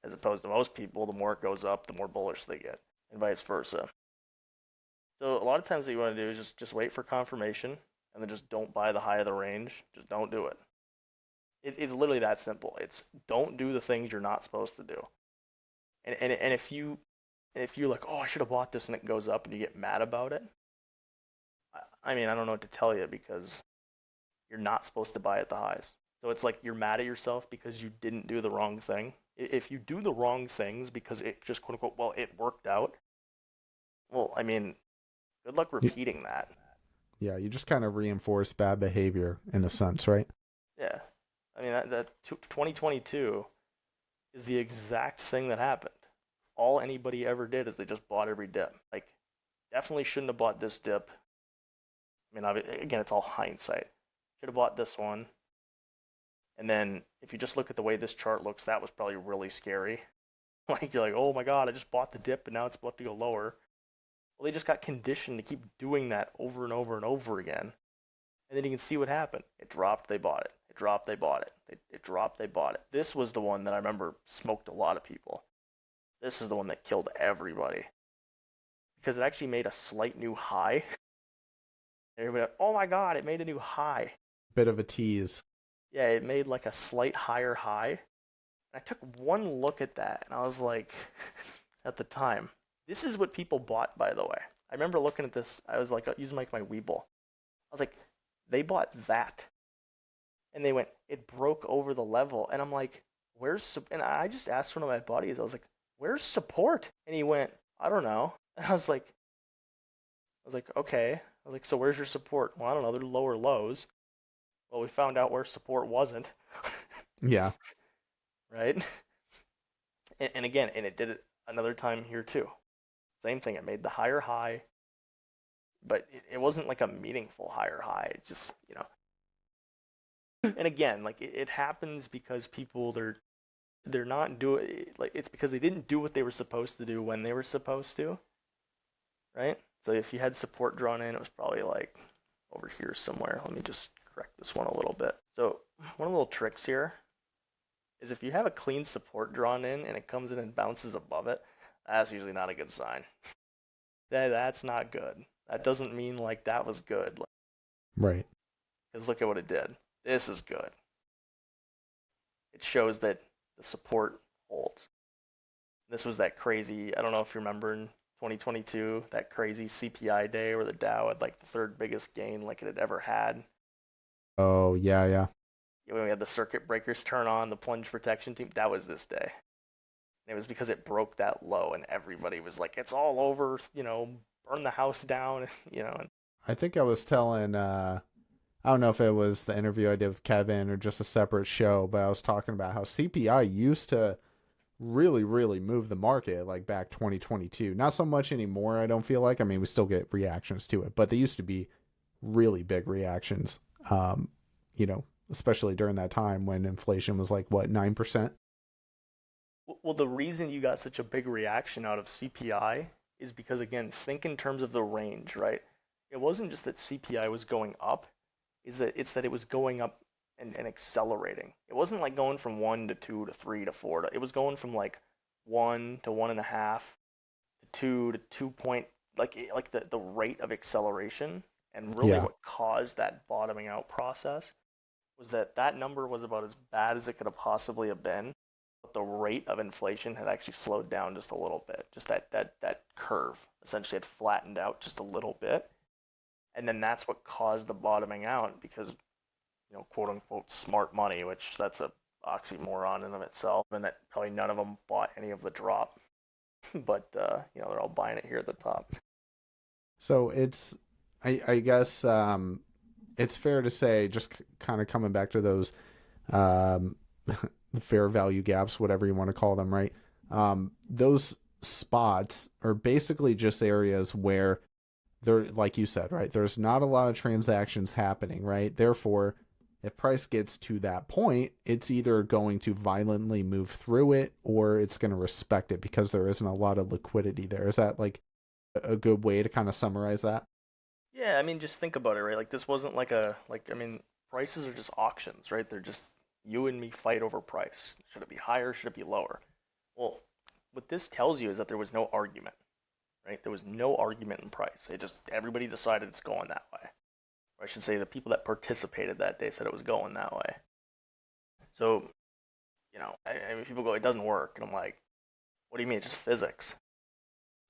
As opposed to most people, the more it goes up, the more bullish they get, and vice versa. So a lot of times what you want to do is just wait for confirmation, and then just don't buy the high of the range. Just don't do it. It's literally that simple. It's don't do the things you're not supposed to do. And if you're like, oh, I should have bought this, and it goes up, and you get mad about it, I mean, I don't know what to tell you because you're not supposed to buy at the highs. So it's like you're mad at yourself because you didn't do the wrong thing. If you do the wrong things because it just quote unquote, well, it worked out, well, I mean, good luck repeating that. Yeah, you just kind of reinforce bad behavior in a sense, right? Yeah. I mean, that 2022 is the exact thing that happened. All anybody ever did is they just bought every dip. Like, definitely shouldn't have bought this dip. I mean, again, it's all hindsight. Should have bought this one. And then if you just look at the way this chart looks, that was probably really scary. Like, you're like, oh my God, I just bought the dip and now it's about to go lower. Well, they just got conditioned to keep doing that over and over and over again. And then you can see what happened. It dropped, they bought it. It dropped, they bought it. It dropped, they bought it. This was the one that I remember smoked a lot of people. This is the one that killed everybody. Because it actually made a slight new high. Everybody, oh my God, it made a new high. Bit of a tease. Yeah, it made like a slight higher high. I took one look at that and I was like, at the time, this is what people bought, by the way. I remember looking at this, I was like using like my Weeble. I was like, they bought that. And they went, it broke over the level. And I'm like, and I just asked one of my buddies, I was like, where's support? And he went, I don't know. And I was like, okay. I was like, so where's your support? Well, I don't know, they're lower lows. Well, we found out where support wasn't. Yeah. Right? And again, and it did it another time here too. Same thing. It made the higher high, but it wasn't like a meaningful higher high. It just, And again, like it happens because people they're not doing like it's because they didn't do what they were supposed to do when they were supposed to, right? So if you had support drawn in, it was probably like over here somewhere. Let me just correct this one a little bit. So one of the little tricks here is if you have a clean support drawn in and it comes in and bounces above it, that's usually not a good sign. That's not good. That doesn't mean like that was good. Right. Because look at what it did. This is good. It shows that the support holds. This was that crazy, I don't know if you remember in 2022, that crazy CPI day where the Dow had like the third biggest gain like it had ever had. Oh, yeah. When we had the circuit breakers turn on, the plunge protection team, that was this day. And it was because it broke that low and everybody was like, it's all over, burn the house down, I think I was telling, I don't know if it was the interview I did with Kevin or just a separate show, but I was talking about how CPI used to really, really move the market like back 2022. Not so much anymore, I don't feel like. I mean, we still get reactions to it, but they used to be really big reactions, especially during that time when inflation was like, what, 9%? Well, the reason you got such a big reaction out of CPI is because, again, think in terms of the range, right? It wasn't just that CPI was going up, it's that it was going up and accelerating. It wasn't like going from 1 to 2 to 3 to 4. It was going from like 1 to 1.5 to 2 to like the rate of acceleration, and really Yeah. what caused that bottoming out process was that that number was about as bad as it could have possibly have been, but the rate of inflation had actually slowed down just a little bit. Just that curve essentially had flattened out just a little bit, and then that's what caused the bottoming out because quote unquote smart money, which that's a oxymoron in of itself, and that probably none of them bought any of the drop, but they're all buying it here at the top. So I guess it's fair to say, just kind of coming back to those um, fair value gaps, whatever you want to call them, right? Those spots are basically just areas where there, like you said, right? There's not a lot of transactions happening, right? Therefore, if price gets to that point, it's either going to violently move through it or it's going to respect it because there isn't a lot of liquidity there. Is that like a good way to kind of summarize that? Yeah, I mean, just think about it, right? Like this wasn't I mean, prices are just auctions, right? They're just you and me fight over price. Should it be higher? Should it be lower? Well, what this tells you is that there was no argument, right? There was no argument in price. It just everybody decided it's going that way. Or I should say the people that participated that day said it was going that way. So, I mean, people go, it doesn't work. And I'm like, what do you mean? It's just physics.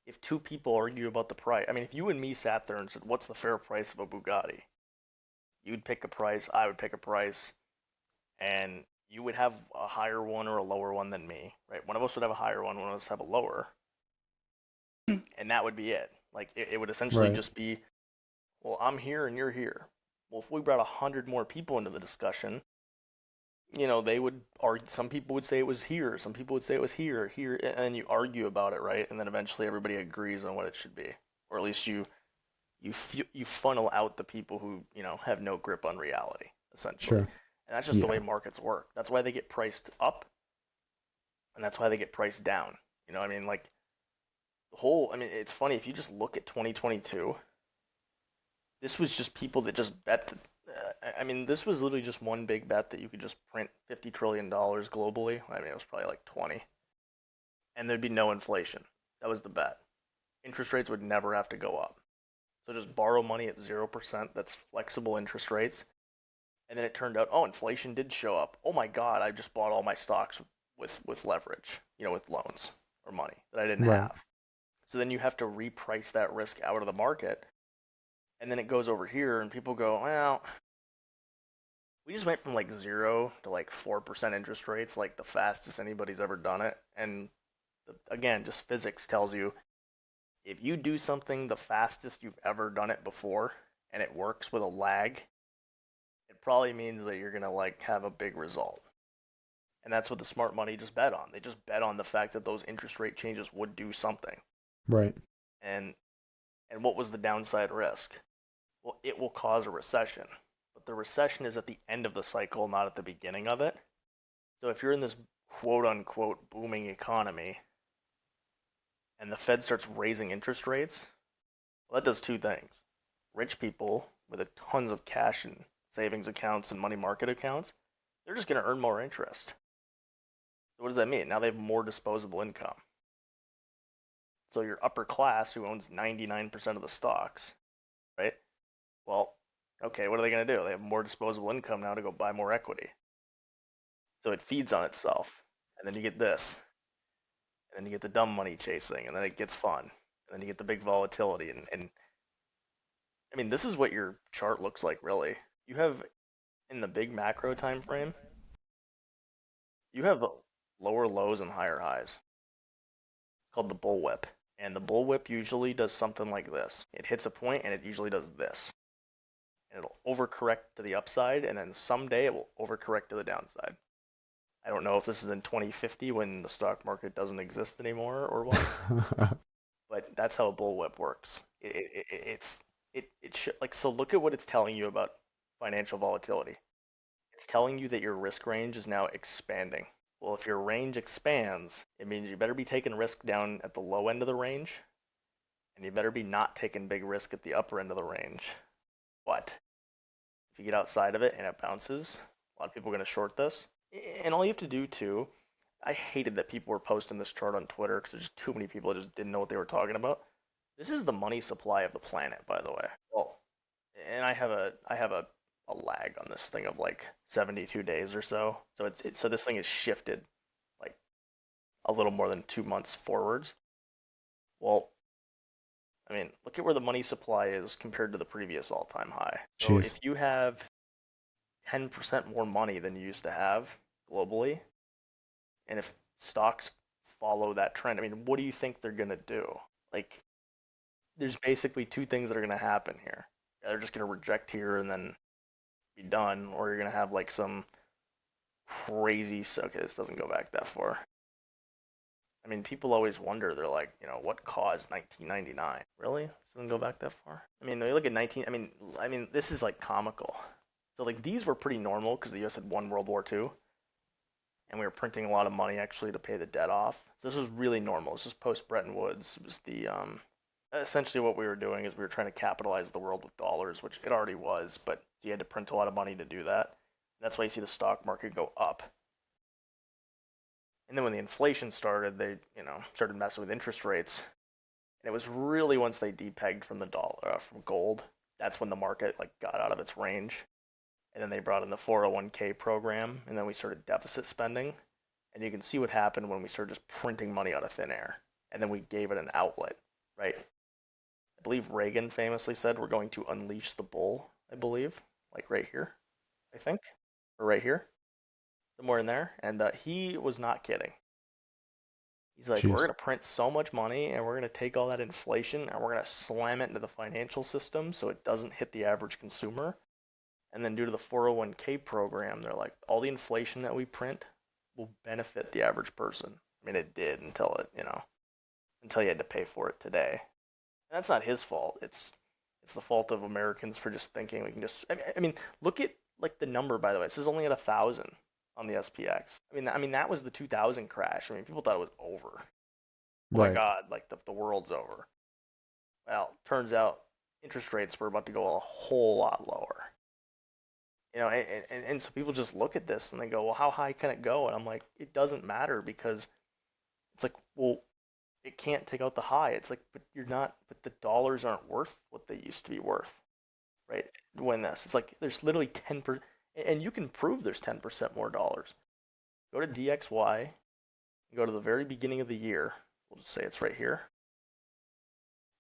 If two people argue about the price, I mean, if you and me sat there and said, what's the fair price of a Bugatti? You'd pick a price, I would pick a price, and you would have a higher one or a lower one than me, right? One of us would have a higher one of us have a lower, and that would be it. Like it would essentially Right. just be, well, I'm here and you're here. Well, if we brought 100 more people into the discussion, they would argue. Some people would say it was here. Some people would say it was here, here, and you argue about it, right? And then eventually everybody agrees on what it should be, or at least you funnel out the people who have no grip on reality, essentially. Sure. And that's just the way Yeah. markets work. That's why they get priced up, and that's why they get priced down. I mean, like I mean, it's funny if you just look at 2022. This was just people that just bet. I mean, this was literally just one big bet that you could just print $50 trillion globally. I mean, it was probably like 20, and there'd be no inflation. That was the bet. Interest rates would never have to go up. So just borrow money at 0%. That's flexible interest rates. And then it turned out, oh, inflation did show up. Oh my God, I just bought all my stocks with leverage, with loans or money that I didn't Right. have. So then you have to reprice that risk out of the market. And then it goes over here, and people go, well, we just went from like 0 to like 4% interest rates, like the fastest anybody's ever done it. And again, just physics tells you if you do something the fastest you've ever done it before and it works with a lag, it probably means that you're going to like have a big result. And that's what the smart money just bet on. They just bet on the fact that those interest rate changes would do something. Right. And what was the downside risk? Well, it will cause a recession. But the recession is at the end of the cycle, not at the beginning of it. So if you're in this quote unquote booming economy and the Fed starts raising interest rates, well, that does two things. Rich people with a tons of cash and savings accounts and money market accounts, they're just going to earn more interest. So what does that mean? Now they have more disposable income. So your upper class who owns 99% of the stocks, right? Well, okay, what are they going to do? They have more disposable income now to go buy more equity. So it feeds on itself. And then you get this. And then you get the dumb money chasing. And then it gets fun. And then you get the big volatility. And I mean, this is what your chart looks like, really. You have, in the big macro time frame, you have lower lows and higher highs. It's called the bullwhip. And the bullwhip usually does something like this. It hits a point and it usually does this. And it'll overcorrect to the upside, and then someday it will overcorrect to the downside. I don't know if this is in 2050 when the stock market doesn't exist anymore or what, but that's how a bullwhip works. Like, so look at what it's telling you about financial volatility. It's telling you that your risk range is now expanding. Well, if your range expands, it means you better be taking risk down at the low end of the range, and you better be not taking big risk at the upper end of the range. But if you get outside of it and it bounces, a lot of people are going to short this. And all you have to do too, I hated that people were posting this chart on Twitter because there's just too many people that just didn't know what they were talking about. This is the money supply of the planet, by the way. Well, and I have a lag on this thing of like 72 days or so. So so this thing is shifted like a little more than 2 months forwards. Well, I mean, look at where the money supply is compared to the previous all-time high. So Jeez. if you have 10% more money than you used to have globally, and if stocks follow that trend, I mean, what do you think they're gonna do? Like, there's basically two things that are gonna happen here. They're just gonna reject here and then be done, or you're gonna have like some crazy. Okay, this doesn't go back that far. I mean, people always wonder. They're like, what caused 1999? Really? This doesn't go back that far. I mean, when you look at 19. I mean, this is like comical. So like these were pretty normal because the U.S. had won World War II, and we were printing a lot of money actually to pay the debt off. So this was really normal. This is post Bretton Woods. It was the essentially what we were doing is we were trying to capitalize the world with dollars, which it already was, but you had to print a lot of money to do that. That's why you see the stock market go up. And then when the inflation started, they, started messing with interest rates. And it was really once they depegged from the dollar, from gold, that's when the market like got out of its range. And then they brought in the 401k program, and then we started deficit spending. And you can see what happened when we started just printing money out of thin air. And then we gave it an outlet, right? I believe Reagan famously said we're going to unleash the bull, I believe, like right here, I think, or right here, somewhere in there. And he was not kidding. He's like, we're Jeez. going to print so much money and we're going to take all that inflation and we're going to slam it into the financial system so it doesn't hit the average consumer. And then due to the 401k program, they're like, all the inflation that we print will benefit the average person. I mean, it did until until you had to pay for it today. And that's not his fault. It's the fault of Americans for just thinking we can just. I mean, look at like the number, by the way. This is only at 1,000 on the SPX. I mean that was the 2000 crash. I mean, people thought it was over. Oh my Right. God, like the world's over. Well, turns out interest rates were about to go a whole lot lower. And so people just look at this and they go, well, how high can it go? And I'm like, it doesn't matter because it's like, well, it can't take out the high. It's like, but the dollars aren't worth what they used to be worth, right? When it's like there's literally 10%, and you can prove there's 10% more dollars. Go to DXY, go to the very beginning of the year. We'll just say it's right here.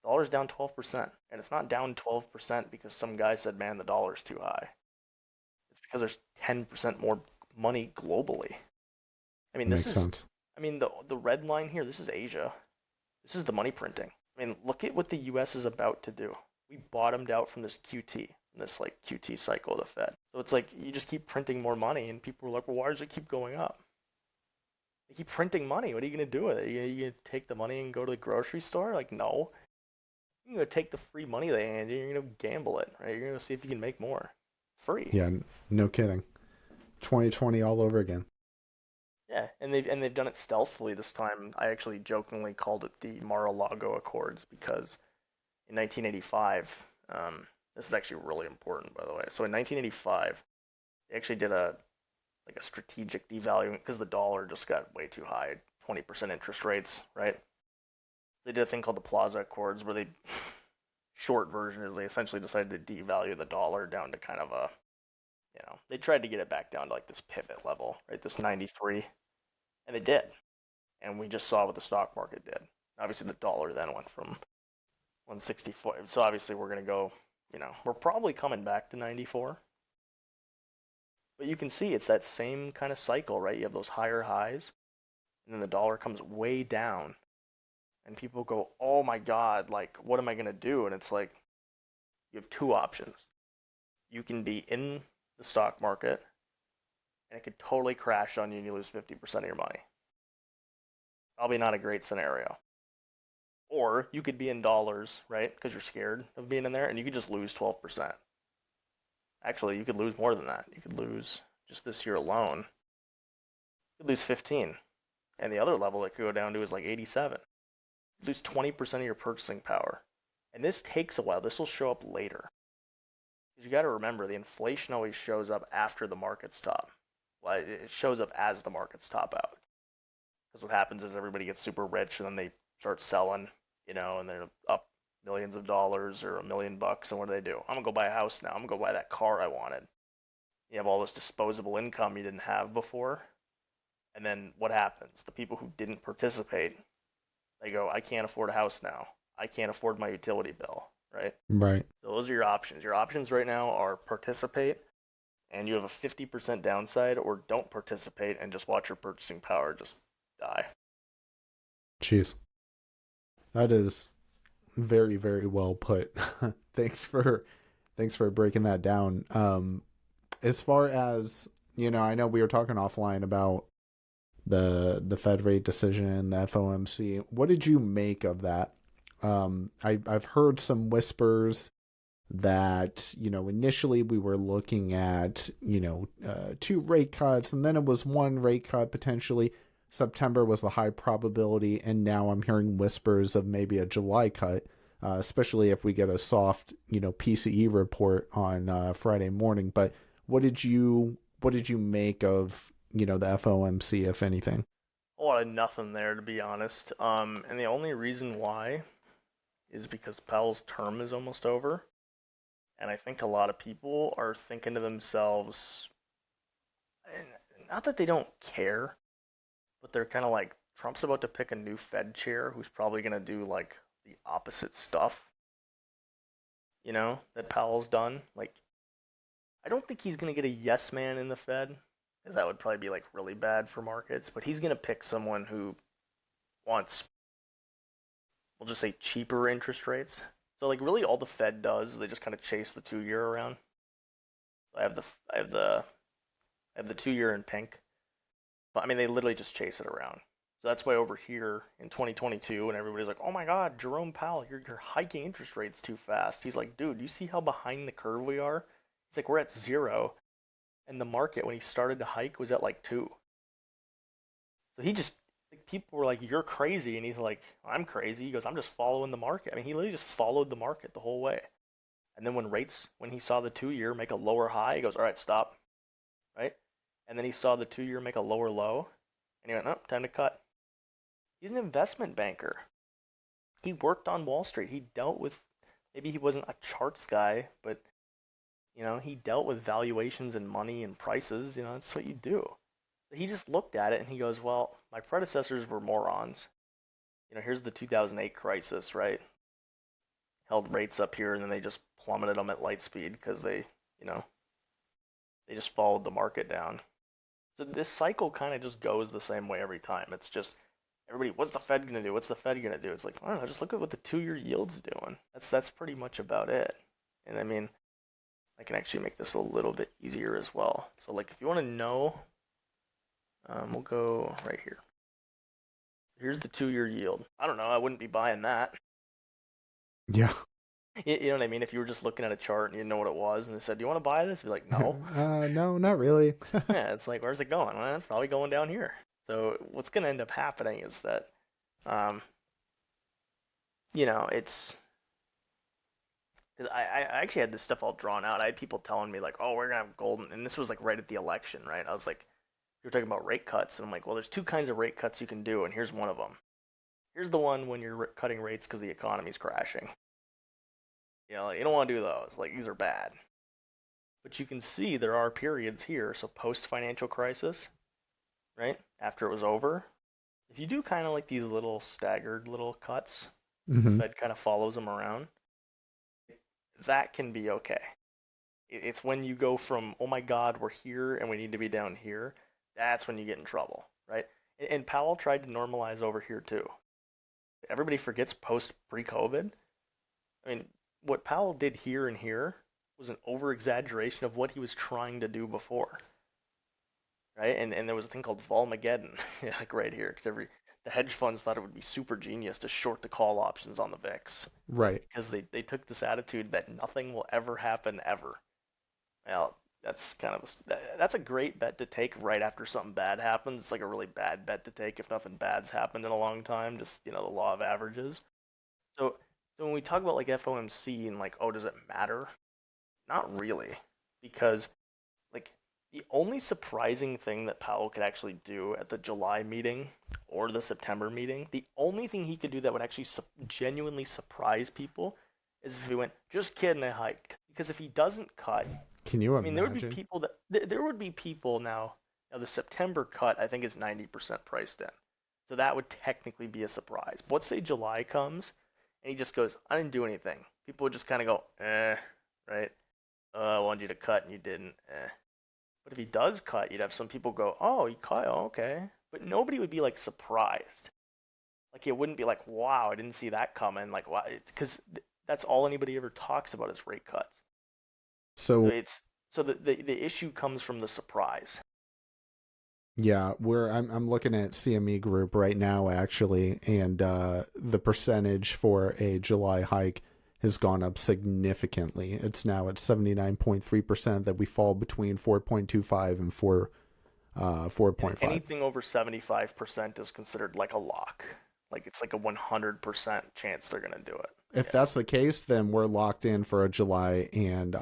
Dollar's down 12%, and it's not down 12% because some guy said, man, the dollar's too high. It's because there's 10% more money globally. I mean, Makes sense. the red line here, this is Asia. This is the money printing. I mean, look at what the US is about to do. We bottomed out from this QT, this like QT cycle of the Fed. So it's like you just keep printing more money, and people are like, well, why does it keep going up? They keep printing money. What are you going to do with it? You going to take the money and go to the grocery store? Like, no. You're going to take the free money they hand you, you're going to gamble it, right? You're going to see if you can make more. It's free. Yeah, no kidding. 2020 all over again. Yeah, and they've done it stealthily this time. I actually jokingly called it the Mar-a-Lago Accords because in 1985, this is actually really important, by the way. So in 1985, they actually did a strategic devaluing because the dollar just got way too high, 20% interest rates, right? They did a thing called the Plaza Accords where they, short version is they essentially decided to devalue the dollar down to kind of they tried to get it back down to like this pivot level, right? This 93, and they did. And we just saw what the stock market did. Obviously, the dollar then went from 164. So obviously, we're going to go, we're probably coming back to 94. But you can see it's that same kind of cycle, right? You have those higher highs, and then the dollar comes way down, and people go, oh my God, like, what am I going to do? And it's like, you have two options. You can be in the stock market, and it could totally crash on you, and you lose 50% of your money. Probably not a great scenario. Or you could be in dollars, right? Because you're scared of being in there, and you could just lose 12%. Actually, you could lose more than that. You could lose just this year alone. You could lose 15. And the other level it could go down to is like 87. You lose 20% of your purchasing power. And this takes a while. This will show up later. Because you got to remember, the inflation always shows up after the markets top. Well, it shows up as the markets top out. Because what happens is everybody gets super rich and then they start selling, and they're up millions of dollars or $1 million, and what do? I'm gonna go buy a house now. I'm gonna go buy that car I wanted. You have all this disposable income you didn't have before, and then what happens? The people who didn't participate, they go, I can't afford a house now. I can't afford my utility bill, right? Right. So those are your options. Your options right now are participate, and you have a 50% downside, or don't participate and just watch your purchasing power just die. Jeez. That is very, very well put. thanks for thanks for breaking that down. As far as, I know we were talking offline about the Fed rate decision, the FOMC. What did you make of that? I've heard some whispers that, initially we were looking at, two rate cuts, and then it was one rate cut potentially. September was the high probability, and now I'm hearing whispers of maybe a July cut, especially if we get a soft, PCE report on Friday morning. But what did you make of, the FOMC, if anything? A lot of nothing there, to be honest. And the only reason why is because Powell's term is almost over. And I think a lot of people are thinking to themselves, not that they don't care, but they're kind of like, Trump's about to pick a new Fed chair who's probably going to do like the opposite stuff, that Powell's done. Like, I don't think he's going to get a yes man in the Fed, because that would probably be like really bad for markets, but he's going to pick someone who wants, we'll just say, cheaper interest rates. So like really all the Fed does is they just kind of chase the 2 year around. I have the I have the I have the 2 year in pink. But I mean they literally just chase it around. So that's why over here in 2022, and everybody's like, "Oh my God, Jerome Powell, you're hiking interest rates too fast." He's like, "Dude, you see how behind the curve we are?" It's like we're at 0, and the market when he started to hike was at like 2. So he just, like, people were like, "You're crazy," and he's like, "I'm crazy." He goes, "I'm just following the market." I mean, he literally just followed the market the whole way. And then when he saw the 2 year make a lower high, he goes, "All right, stop," right? And then he saw the 2 year make a lower low, and he went, "Oh, time to cut." He's an investment banker. He worked on Wall Street. He dealt with, maybe he wasn't a charts guy, but he dealt with valuations and money and prices. That's what you do. He just looked at it and he goes, "Well, my predecessors were morons. Here's the 2008 crisis, right? Held rates up here and then they just plummeted them at light speed because they just followed the market down." So this cycle kind of just goes the same way every time. It's just everybody, what's the Fed gonna do? What's the Fed gonna do? It's like, I don't know, just look at what the 2 year yield's doing. That's pretty much about it. And I mean, I can actually make this a little bit easier as well. So like, if you want to know, we'll go right here. Here's the 2 year yield. I don't know. I wouldn't be buying that. Yeah. You know what I mean? If you were just looking at a chart and you didn't know what it was, and they said, "Do you want to buy this?" You'd be like, "No." No, not really. Yeah, it's like, where's it going? Well, it's probably going down here. So what's going to end up happening is that, um, it's. I actually had this stuff all drawn out. I had people telling me like, "Oh, we're gonna have gold," and this was like right at the election, right? I was like, "You're talking about rate cuts," and I'm like, "Well, there's two kinds of rate cuts you can do, and here's one of them. Here's the one when you're cutting rates because the economy's crashing. You don't want to do those. Like these are bad." But you can see there are periods here. So post financial crisis, right? After it was over, if you do kind of like these little staggered little cuts, the Hmm. Fed kind of follows them around, that can be okay. It's when you go from, oh my God, we're here and we need to be down here, that's when you get in trouble, right? And Powell tried to normalize over here too. Everybody forgets post pre-COVID. I mean, what Powell did here and here was an over exaggeration of what he was trying to do before, right? And there was a thing called Volmageddon, like right here, because the hedge funds thought it would be super genius to short the call options on the VIX Right. because they took this attitude that nothing will ever happen ever. Well, that's a great bet to take right after something bad happens. It's like a really bad bet to take if nothing bad's happened in a long time. Just the law of averages. So so when we talk about like FOMC and like, oh, does it matter? Not really, because like The only surprising thing that Powell could actually do at the July meeting or the September meeting, the only thing he could do that would actually genuinely surprise people is if he went, just kidding, I hiked. Because if he doesn't cut, Can you I mean, there would be imagine? people that there would be people now. Now the September cut, I think, is 90% priced in, so that would technically be a surprise. But let's say July comes and he just goes, I didn't do anything. People would just kind of go, right? I wanted you to cut and you didn't. But if he does cut, you'd have some people go, oh, he cut, oh, okay. But nobody would be like surprised. Like it wouldn't be like, wow, I didn't see that coming. Like, wow, because that's all anybody ever talks about is rate cuts. So So it's so the issue comes from the surprise. yeah, I'm looking at CME Group right now actually, and the percentage for a July hike has gone up significantly. It's now at 79.3% that we fall between 4.25 and 4.5. Anything over 75% is considered like a lock. Like it's like a 100% chance they're gonna do it. If Yeah. that's the case, then we're locked in for a July and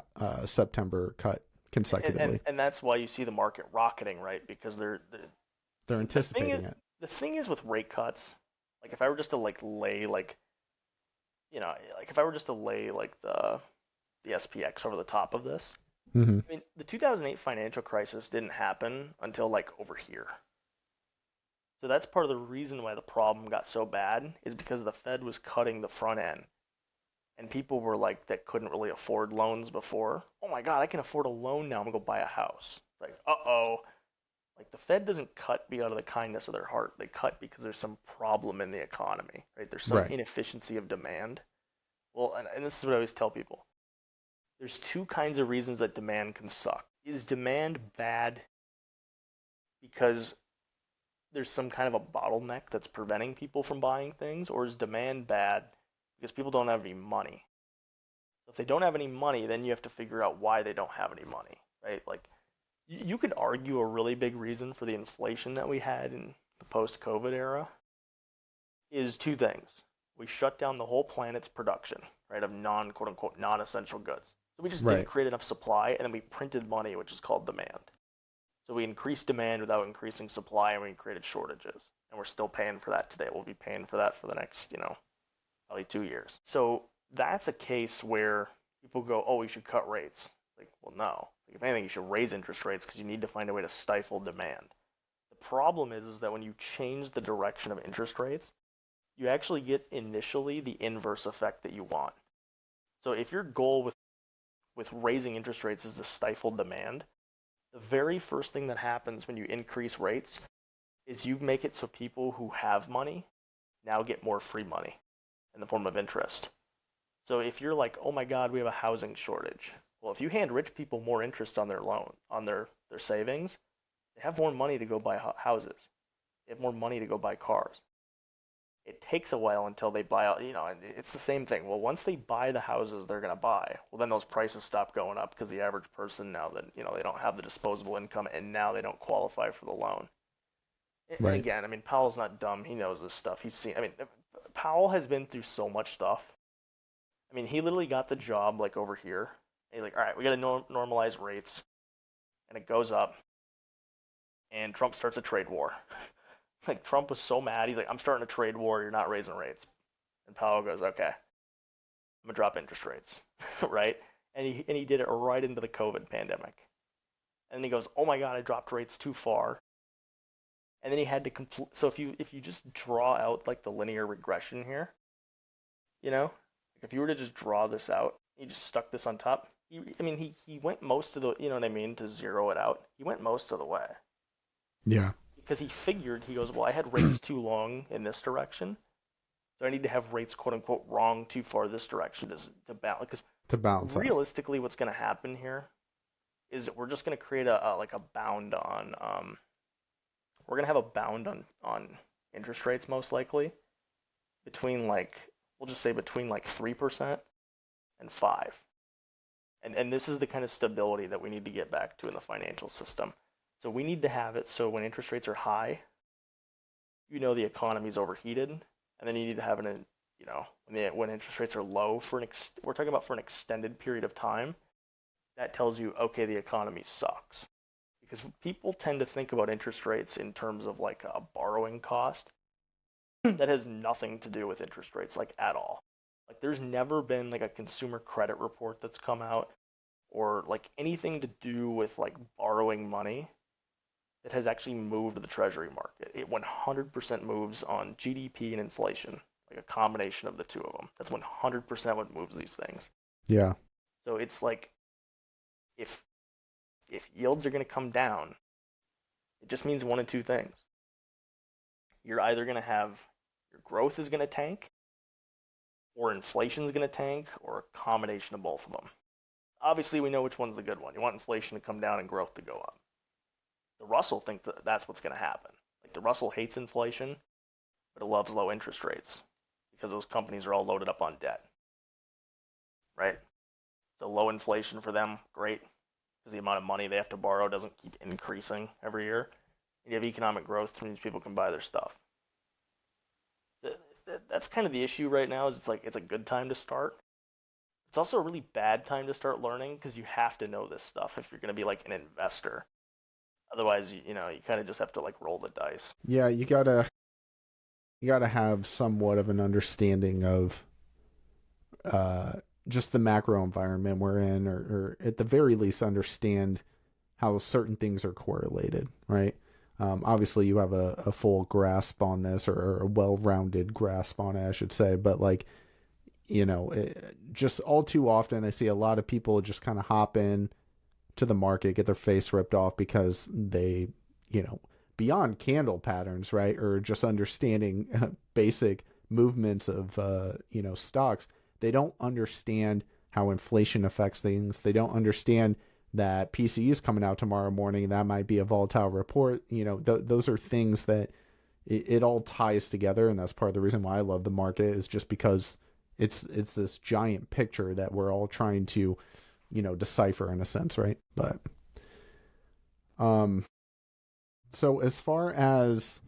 September cut consecutively. And that's why you see the market rocketing, right? Because They're the thing is anticipating it. the thing is with rate cuts, like if I were just to like lay like like if I were just to lay like the SPX over the top of this, Mm-hmm. I mean the 2008 financial crisis didn't happen until like over here. So that's part of the reason why the problem got so bad is because the Fed was cutting the front end. And people were like that couldn't really afford loans before. Oh my God, I can afford a loan now. I'm gonna go buy a house. Like, uh-oh. Like the Fed doesn't cut out of the kindness of their heart. They cut because there's some problem in the economy, right? There's some Right. inefficiency of demand. Well, and this is what I always tell people. There's two kinds of reasons that demand can suck. Is demand bad because there's some kind of a bottleneck that's preventing people from buying things, or is demand bad because people don't have any money? If they don't have any money, then you have to figure out why they don't have any money, right? Like you could argue a really big reason for the inflation that we had in the post-COVID era is two things. We shut down the whole planet's production, right, of quote unquote non-essential goods. So we just didn't Right. create enough supply, and then we printed money, which is called demand. So we increased demand without increasing supply, and we created shortages. And we're still paying for that today. We'll be paying for that for the next, probably 2 years. So that's a case where people go, oh, we should cut rates. Like, well, no. Like, if anything, you should raise interest rates because you need to find a way to stifle demand. The problem is that when you change the direction of interest rates, you actually get initially the inverse effect that you want. So if your goal with raising interest rates is to stifle demand, the very first thing that happens when you increase rates is you make it so people who have money now get more free money in the form of interest. So if you're like, oh my God, we have a housing shortage. Well, if you hand rich people more interest on their loan, on their savings, they have more money to go buy houses. They have more money to go buy cars. It takes a while until they buy out, and it's the same thing. Well, once they buy the houses they're going to buy, well, then those prices stop going up because the average person now that, they don't have the disposable income and now they don't qualify for the loan. And Right. again, I mean, Powell's not dumb. He knows this stuff. Powell has been through so much stuff. I mean, he literally got the job like over here. And he's like, all right, we got to normalize rates. And it goes up. And Trump starts a trade war. Like, Trump was so mad. He's like, I'm starting a trade war. You're not raising rates. And Powell goes, okay, I'm going to drop interest rates. Right? And he did it right into the COVID pandemic. And then he goes, oh my God, I dropped rates too far. And then he had to complete. So if you just draw out like the linear regression here, like if you were to just draw this out, he just stuck this on top. He went most of the, you know what I mean, to zero it out. He went most of the way Yeah. because he figured, he goes, well, I had rates too long in this direction, so I need to have rates quote unquote wrong too far this direction to balance. Because To balance out. realistically, what's going to happen here is we're just going to create a bound on we're going to have a bound on interest rates most likely between like, we'll just say between like 3% and 5. And this is the kind of stability that we need to get back to in the financial system. So we need to have it so when interest rates are high, the economy's overheated, and then you need to have it in, when interest rates are low we're talking about for an extended period of time, that tells you, okay, the economy sucks. because people tend to think about interest rates in terms of like a borrowing cost that has nothing to do with interest rates, like at all. Like there's never been like a consumer credit report that's come out or like anything to do with like borrowing money that has actually moved the treasury market. It 100% moves on GDP and inflation, like a combination of the two of them. That's 100% what moves these things. Yeah. So it's like if yields are going to come down, it just means one of two things. You're either going to have your growth is going to tank, or inflation is going to tank, or a combination of both of them. Obviously, we know which one's the good one. You want inflation to come down and growth to go up. The Russell think that that's what's going to happen. Like the Russell hates inflation, but it loves low interest rates because those companies are all loaded up on debt, right? So low inflation for them, great, because the amount of money they have to borrow doesn't keep increasing every year. You have economic growth, which means people can buy their stuff. That's kind of the issue right now. Is it's a good time to start. It's also a really bad time to start learning because you have to know this stuff if you're going to be like an investor. Otherwise, you kind of just have to like roll the dice. Yeah, you gotta have somewhat of an understanding of just the macro environment we're in, or at the very least understand how certain things are correlated, right? Obviously, you have a full grasp on this, or a well-rounded grasp on it, I should say. But like, just all too often, I see a lot of people just kind of hop in to the market, get their face ripped off because they, beyond candle patterns, right, or just understanding basic movements of, stocks. They don't understand how inflation affects things. They don't understand that PCE is coming out tomorrow morning, and that might be a volatile report. Those are things that it all ties together, and that's part of the reason why I love the market, is just because it's this giant picture that we're all trying to, decipher in a sense, right? But so as far as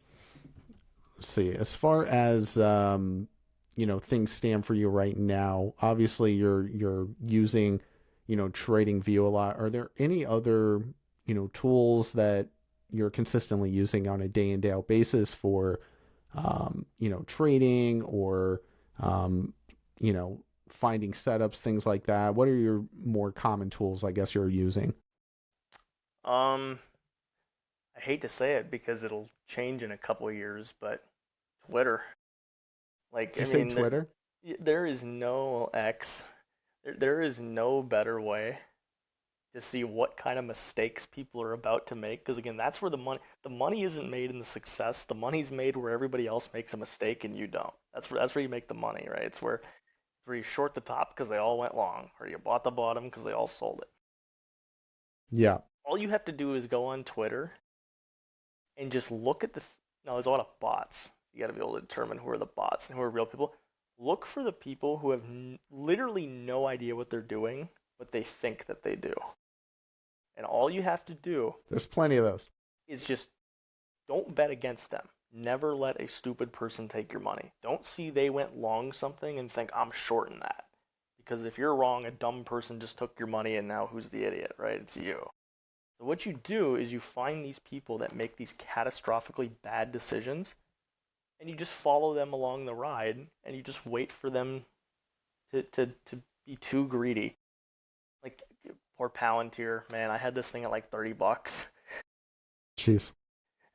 things stand for you right now, obviously you're using TradingView a lot. Are there any other tools that you're consistently using on a day in day out basis for trading, or finding setups, things like that? What are your more common tools, I guess, you're using? I hate to say it because it'll change in a couple of years, but Twitter. Like, Did I you say mean, Twitter? there is no X, there is no better way to see what kind of mistakes people are about to make. Because again, that's where the money isn't made in the success. The money's made where everybody else makes a mistake and you don't. That's where you make the money, right? It's where you short the top because they all went long, or you bought the bottom because they all sold it. Yeah. All you have to do is go on Twitter and just look at now there's a lot of bots. You got to be able to determine who are the bots and who are real people. Look for the people who have literally no idea what they're doing, but they think that they do. And all you have to do, There's plenty of those, is just don't bet against them. Never let a stupid person take your money. Don't see they went long something and think I'm shorting that. Because if you're wrong, a dumb person just took your money, and now who's the idiot, right? It's you. So what you do is you find these people that make these catastrophically bad decisions, and you just follow them along the ride, and you just wait for them to be too greedy. Like poor Palantir, man, I had this thing at like $30. jeez.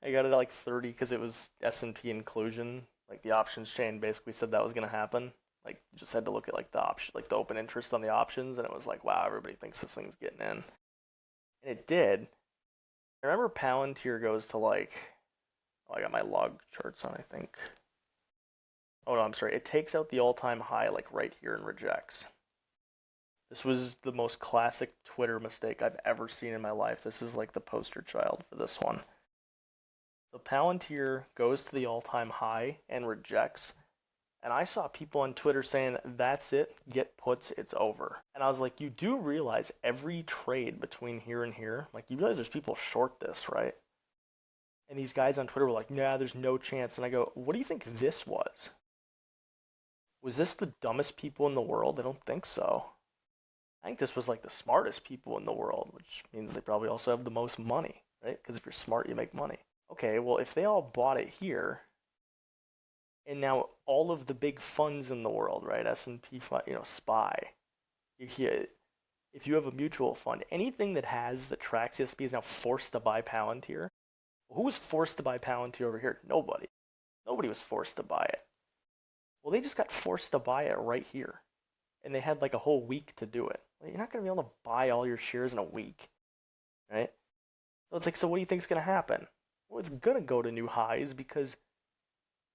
I got it at like 30 because it was S&P inclusion. Like the options chain basically said that was going to happen. Like you just had to look at like the option, like the open interest on the options, and it was like, wow, everybody thinks this thing's getting in, and it did. I remember Palantir goes to like, oh, I got my log charts on, I think. Oh no, I'm sorry. It takes out the all-time high like right here and rejects. This was the most classic Twitter mistake I've ever seen in my life. This is like the poster child for this one. So Palantir goes to the all-time high and rejects. And I saw people on Twitter saying, that's it, get puts, it's over. And I was like, you do realize every trade between here and here, like you realize there's people short this, right? And these guys on Twitter were like, nah, there's no chance. And I go, what do you think this was? Was this the dumbest people in the world? I don't think so. I think this was like the smartest people in the world, which means they probably also have the most money. right? Because if you're smart, you make money. Okay, well, if they all bought it here, and now all of the big funds in the world, right? S&P, SPY. If you have a mutual fund, anything that tracks the S&P is now forced to buy Palantir. Who was forced to buy Palantir over here? Nobody. Nobody was forced to buy it. Well, they just got forced to buy it right here, and they had like a whole week to do it. Well, you're not going to be able to buy all your shares in a week, right? So it's like, so what do you think is going to happen? Well, it's going to go to new highs because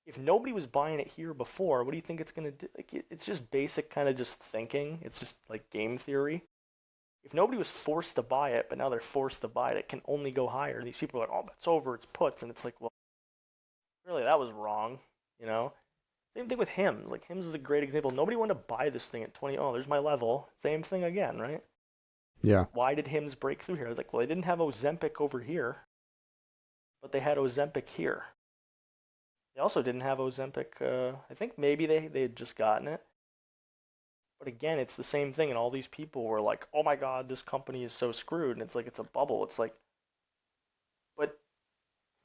if nobody was buying it here before, what do you think it's going to do? Like, it's just basic kind of just thinking. It's just like game theory. If nobody was forced to buy it, but now they're forced to buy it, it can only go higher. These people are like, oh, that's over, it's puts. And it's like, well, really, that was wrong, you know? Same thing with HIMS. Like, HIMS is a great example. Nobody wanted to buy this thing at 20. Oh, there's my level. Same thing again, right? Yeah. Why did HIMS break through here? I was like, well, they didn't have Ozempic over here, but they had Ozempic here. They also didn't have Ozempic. I think maybe they had just gotten it. But again, it's the same thing. And all these people were like, oh my God, this company is so screwed. And it's like, it's a bubble. It's like, but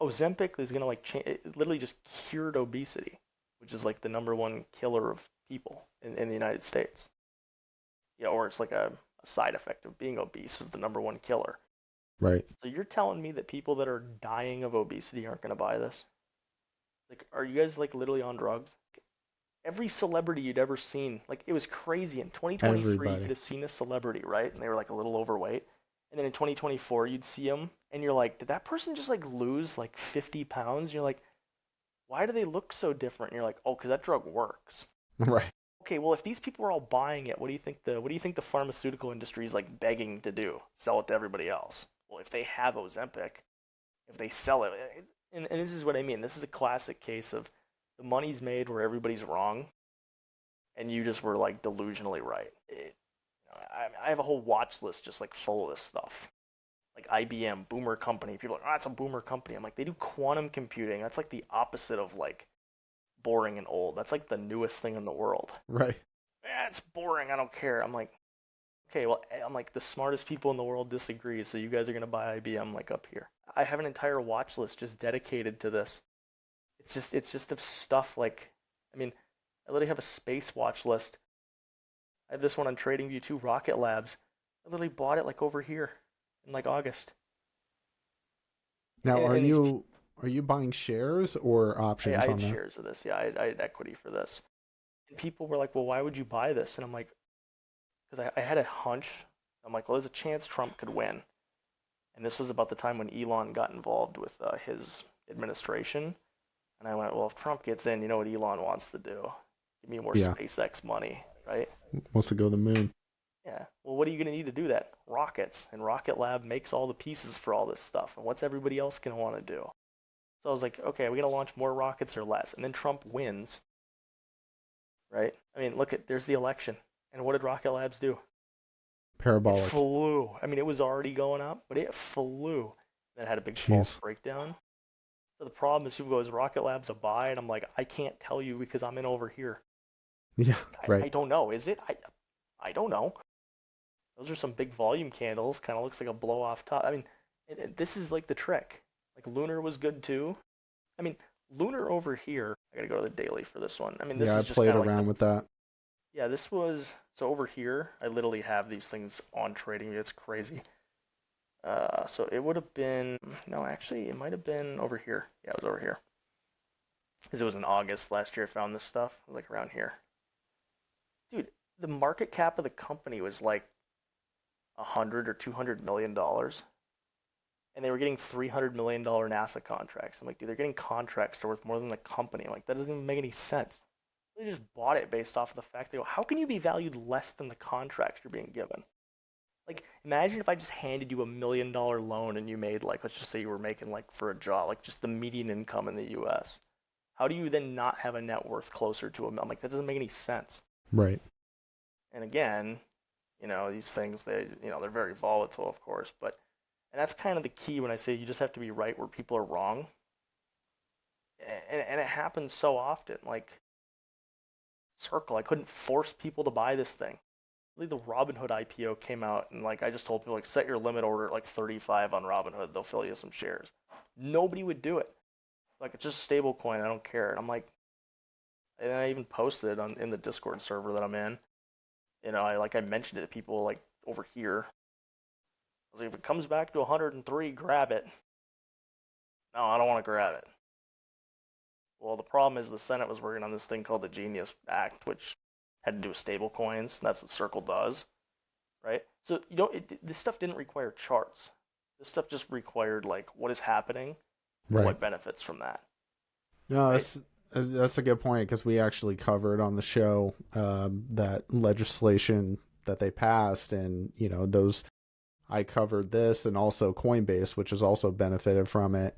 Ozempic is going to like change. It literally just cured obesity, which is like the number one killer of people in the United States. Yeah, or it's like a side effect of being obese is the number one killer. Right. So you're telling me that people that are dying of obesity aren't going to buy this? Like, are you guys like literally on drugs? Every celebrity you'd ever seen, like it was crazy. In 2023, you could Everybody. have seen a celebrity, right? And they were like a little overweight. And then in 2024, you'd see them, and you're like, did that person just like lose like 50 pounds? You're like, why do they look so different? And you're like, oh, because that drug works. Right. Okay, well, if these people are all buying it, what do you think the pharmaceutical industry is like begging to do? Sell it to everybody else. Well, if they have Ozempic, if they sell it, and this is what I mean. This is a classic case of the money's made where everybody's wrong, and you just were like delusionally right. I have a whole watch list just like full of this stuff. Like IBM, boomer company. People are like, oh, it's a boomer company. I'm like, they do quantum computing. That's like the opposite of like boring and old. That's like the newest thing in the world. Right. Yeah, it's boring. I don't care. I'm like, okay, well, I'm like the smartest people in the world disagree, so you guys are gonna buy IBM like up here. I have an entire watch list just dedicated to this. It's just of stuff like, I mean, I literally have a space watch list. I have this one on TradingView too, Rocket Labs. I literally bought it like over here in like August. Now, And, and these, are you buying shares or I options had on that? shares of this. Yeah, I had equity for this. And people were like, well, why would you buy this? And I'm like, because I had a hunch. I'm like, well, there's a chance Trump could win. And this was about the time when Elon got involved with his administration. And I went, well, if Trump gets in, you know what Elon wants to do? Give me more Yeah. SpaceX money, right? Wants to go to the moon. Yeah. Well, what are you going to need to do that? Rockets. And Rocket Lab makes all the pieces for all this stuff. And what's everybody else going to want to do? So I was like, okay, are we going to launch more rockets or less? And then Trump wins, right? I mean, look there's the election. And what did Rocket Labs do? It Parabolic. flew. I mean, it was already going up, but it flew. Then it had a big false Jeez. breakdown. So the problem is people go, is Rocket Labs a buy? And I'm like, I can't tell you because I'm in over here. Yeah. I Right. don't know. Is it? I don't know. Those are some big volume candles. Kind of looks like a blow off top. I mean, this is like the trick. Like Lunar was good too. I mean, Lunar over here. I gotta go to the daily for this one. I mean, this Yeah, I is just played kind of like around with that. yeah. This was so over here. I literally have these things on trading. It's crazy. So it would have been no, actually, it might have been over here. Yeah, it was over here because it was in August last year. I found this stuff like around here. Dude, the market cap of the company was like 100 or 200 million dollars, and they were getting $300 million NASA contracts. I'm like, dude, they're getting contracts that are worth more than the company. I'm like, that doesn't even make any sense. They just bought it based off of the fact they go, how can you be valued less than the contracts you're being given? Like, imagine if I just handed you $1 million loan and you made like, let's just say you were making like for a job, like just the median income in the U.S. How do you then not have a net worth closer to a million? I'm like, that doesn't make any sense. Right. And again, these things, they're very volatile, of course, and that's kind of the key when I say you just have to be right where people are wrong. And it happens so often. Like, Circle, I couldn't force people to buy this thing. the Robinhood IPO came out, and like I just told people, like set your limit order at like 35 on Robinhood, they'll fill you some shares. Nobody would do it. Like it's just stable coin, I don't care. And I'm like, and I even posted it in the Discord server that I'm in. I mentioned it to people like over here. I was like, if it comes back to 103, grab it. No, I don't want to grab it. Well, the problem is the Senate was working on this thing called the Genius Act, which had to do with stable coins. That's what Circle does, right? So this stuff didn't require charts. This stuff just required like what is happening, and Right. what benefits from that. No, Right? that's a good point because we actually covered on the show that legislation that they passed, and those I covered this and also Coinbase, which has also benefited from it.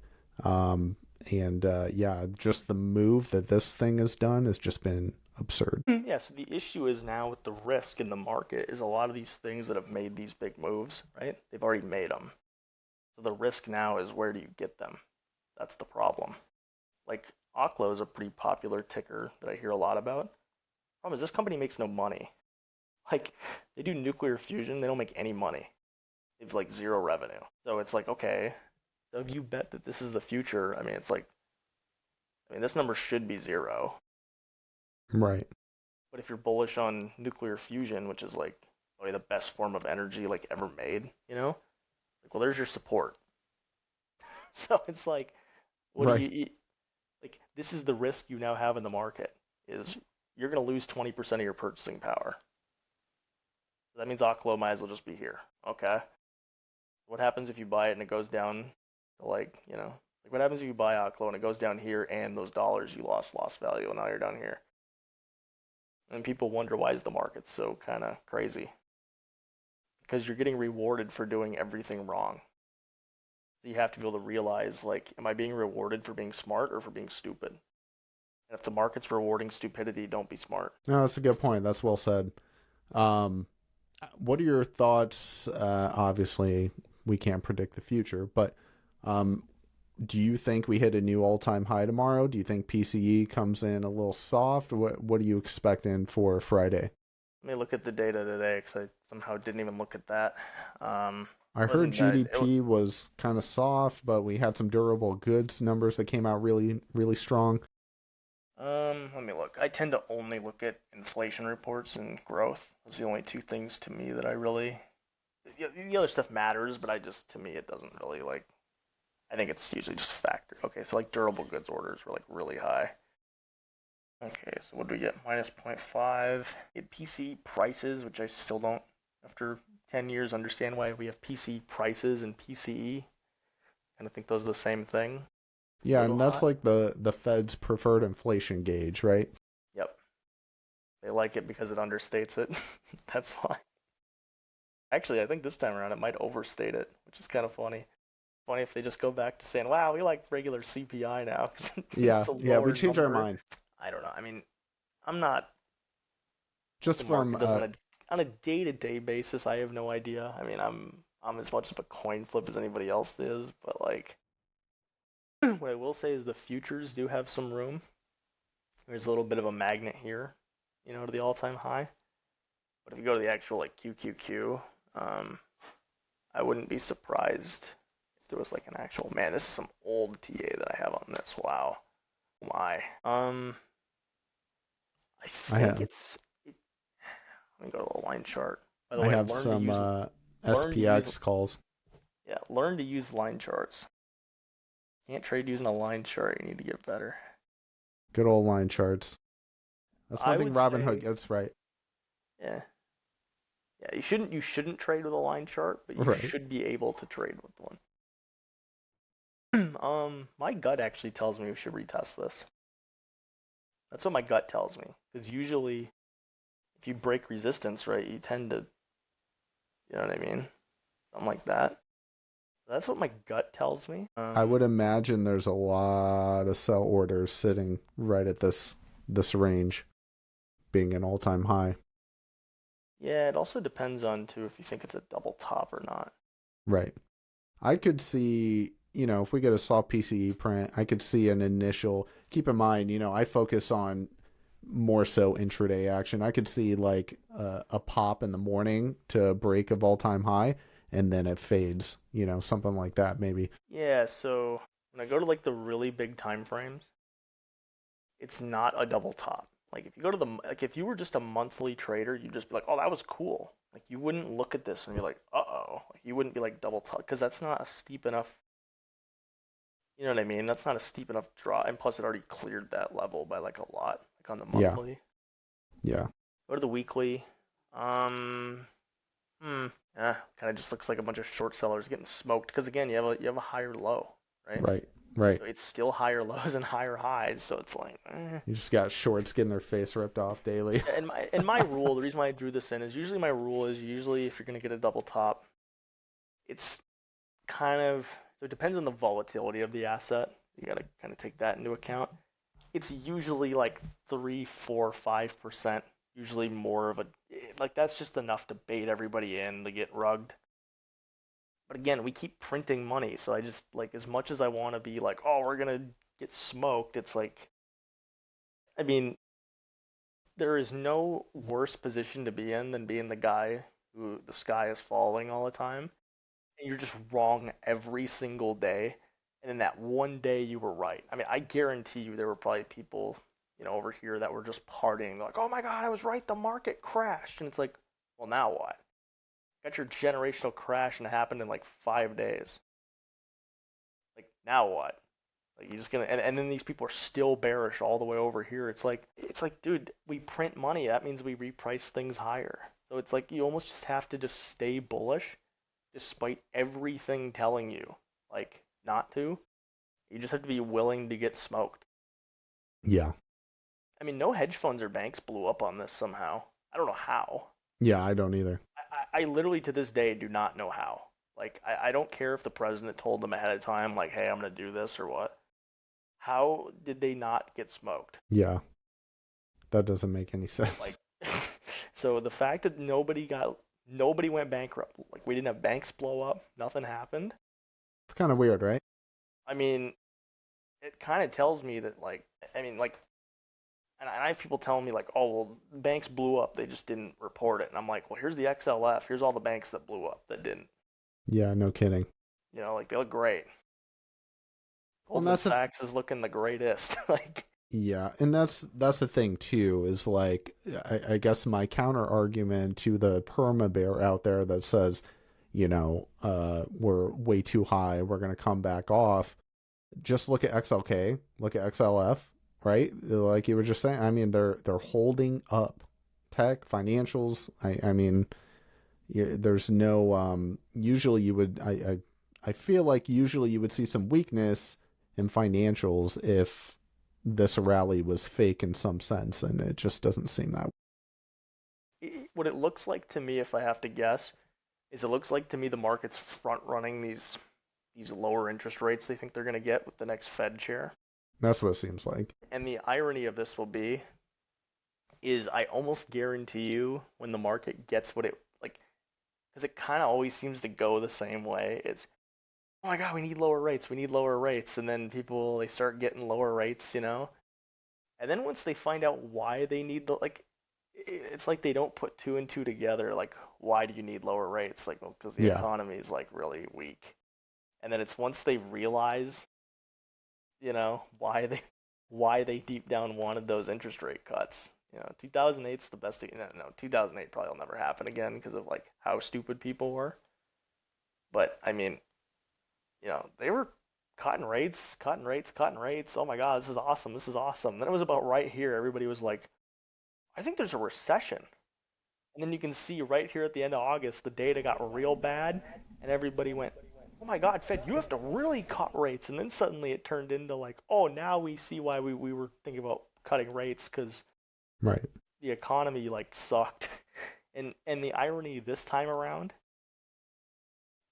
Yeah, just the move that this thing has done has just been absurd. Yeah, so the issue is now with the risk in the market is a lot of these things that have made these big moves, right? They've already made them. So the risk now is where do you get them? That's the problem. Like Oklo is a pretty popular ticker that I hear a lot about. Problem is this company makes no money. Like they do nuclear fusion, they don't make any money. They have like zero revenue. So it's like, okay, so if you bet that this is the future, this number should be zero. Right. But if you're bullish on nuclear fusion, which is like probably the best form of energy like ever made, like well, there's your support. So it's like, what do Right. you like? This is the risk you now have in the market is you're going to lose 20% of your purchasing power. That means Oklo might as well just be here. Okay. What happens if you buy it and it goes down to like what happens if you buy Oklo and it goes down here and those dollars you lost value and now you're down here? And people wonder why is the market so kind of crazy? Because you're getting rewarded for doing everything wrong. So you have to be able to realize, like, am I being rewarded for being smart or for being stupid? And if the market's rewarding stupidity, don't be smart. No, that's a good point. That's well said. What are your thoughts? Obviously, we can't predict the future, but do you think we hit a new all-time high tomorrow? Do you think PCE comes in a little soft? What are you expecting for Friday? Let me look at the data today because I somehow didn't even look at that. I heard GDP was kind of soft, but we had some durable goods numbers that came out really, really strong. Let me look. I tend to only look at inflation reports and growth. Those are the only two things to me that I really. The other stuff matters, but to me, it doesn't really like. I think it's usually just a factor. Okay, so like durable goods orders were like really high. Okay, so what do we get? Minus 0.5. Get PC prices, which I still don't, after 10 years, understand why we have PC prices and PCE. Kind of think those are the same thing. Yeah, and that's like the Fed's preferred inflation gauge, right? Yep. They like it because it understates it. That's why. Actually, I think this time around it might overstate it, which is kind of funny. Funny if they just go back to saying, wow, we like regular CPI now. Yeah, we changed our mind. I don't know. I mean, I'm not. Just from on a day-to-day basis, I have no idea. I mean, I'm as much of a coin flip as anybody else is, but like, what I will say is the futures do have some room. There's a little bit of a magnet here, to the all-time high. But if you go to the actual like QQQ, I wouldn't be surprised if there was like an actual, man, this is some old TA that I have on this. Wow. Oh my. I think let me go to the line chart. By the way, I have some SPX calls. Yeah, learn to use line charts. Can't trade using a line chart. You need to get better. Good old line charts. That's one thing Robinhood gets right. Yeah. Yeah, you shouldn't trade with a line chart, but you should be able to trade with one. My gut actually tells me we should retest this. That's what my gut tells me. Because usually, if you break resistance, right, you tend to, you know what I mean? Something like that. That's what my gut tells me. I would imagine there's a lot of sell orders sitting right at this range, being an all-time high. Yeah, it also depends on, too, if you think it's a double top or not. Right. I could see, if we get a soft PCE print, I could see an initial, keep in mind, I focus on more so intraday action. I could see like a pop in the morning to a break of all time high, and then it fades. Something like that maybe. Yeah, so when I go to like the really big time frames, it's not a double top. Like if you go to like if you were just a monthly trader, you'd just be like, "Oh, that was cool." Like you wouldn't look at this and be like, "Uh-oh." Like you wouldn't be like double top because that's not a steep enough, you know what I mean? That's not a steep enough draw, and plus it already cleared that level by like a lot, like on the Yeah, monthly. yeah, Go to the weekly. Um, hmm, yeah, kind of just looks like a bunch of short sellers getting smoked because again, you have a higher low, right? right, right. So it's still higher lows and higher highs, so it's like, You just got shorts getting their face ripped off daily. yeah, and my rule, the reason why I drew this in is usually my rule is usually if you're gonna get a double top, it's kind of it depends on the volatility of the asset. You gotta kind of take that into account. It's usually like 3, 4, 5%. Usually more of a like that's just enough to bait everybody in to get rugged. But again, we keep printing money, so I just like as much as I want to be like, oh, we're gonna get smoked. It's like, I mean, there is no worse position to be in than being the guy who the sky is falling all the time, and you're just wrong every single day. And in that one day you were right. I mean, I guarantee you there were probably people, over here that were just partying. They're like, oh my God, I was right. The market crashed. And it's like, well, now what? Got your generational crash and it happened in like 5 days. Like, now what? Like, you just gonna, and then these people are still bearish all the way over here. It's like, dude, we print money. That means we reprice things higher. So it's like you almost just have to just stay bullish despite everything telling you, like, not to. You just have to be willing to get smoked. Yeah, I mean, no hedge funds or banks blew up on this somehow. I don't know how. yeah. I don't either. I literally to this day do not know how. Like, I don't care if the president told them ahead of time, like, hey, I'm going to do this or what. How did they not get smoked? Yeah, that doesn't make any Like, sense. so the fact that nobody went bankrupt, like, we didn't have banks blow up, nothing happened. It's kind of weird, right? I mean, it kind of tells me that, like, I mean, like, and I have people telling me like, oh well, banks blew up, they just didn't report it, and I'm like, well, here's the XLF, here's all the banks that blew up that didn't. Yeah, no kidding. Like they look great. Well, and Goldman Sachs is looking the greatest. Like, yeah, and that's the thing too. Is like I guess my counter argument to the perma bear out there that says, we're way too high, we're gonna come back off. Just look at XLK, look at XLF, right? Like you were just saying. I mean, they're holding up. Tech, financials. I mean, there's no. Usually, you would. I feel like usually you would see some weakness in financials if this rally was fake in some sense, and it just doesn't seem that. what it looks like to me, if I have to guess, is it looks like to me the market's front running these lower interest rates they think they're going to get with the next Fed chair. That's what it seems like. And the irony of this will be is I almost guarantee you when the market gets what it like, because it kind of always seems to go the same way. It's, oh my God, we need lower rates, we need lower rates, and then people they start getting lower rates. And then once they find out why they need like, it's like they don't put two and two together. Like, why do you need lower rates? Like, well, because the Yeah, economy is like really weak. And then it's once they realize, why they deep down wanted those interest rate cuts. 2008's the best. No, 2008 probably will never happen again because of like how stupid people were. But I mean, they were cutting rates, cutting rates, cutting rates. Oh my God, this is awesome. This is awesome. Then it was about right here. Everybody was like, I think there's a recession. And then you can see right here at the end of August, the data got real bad, and everybody went, oh my God, Fed, you have to really cut rates. And then suddenly it turned into like, oh, now we see why we were thinking about cutting rates because right. the economy like sucked. And the irony this time around,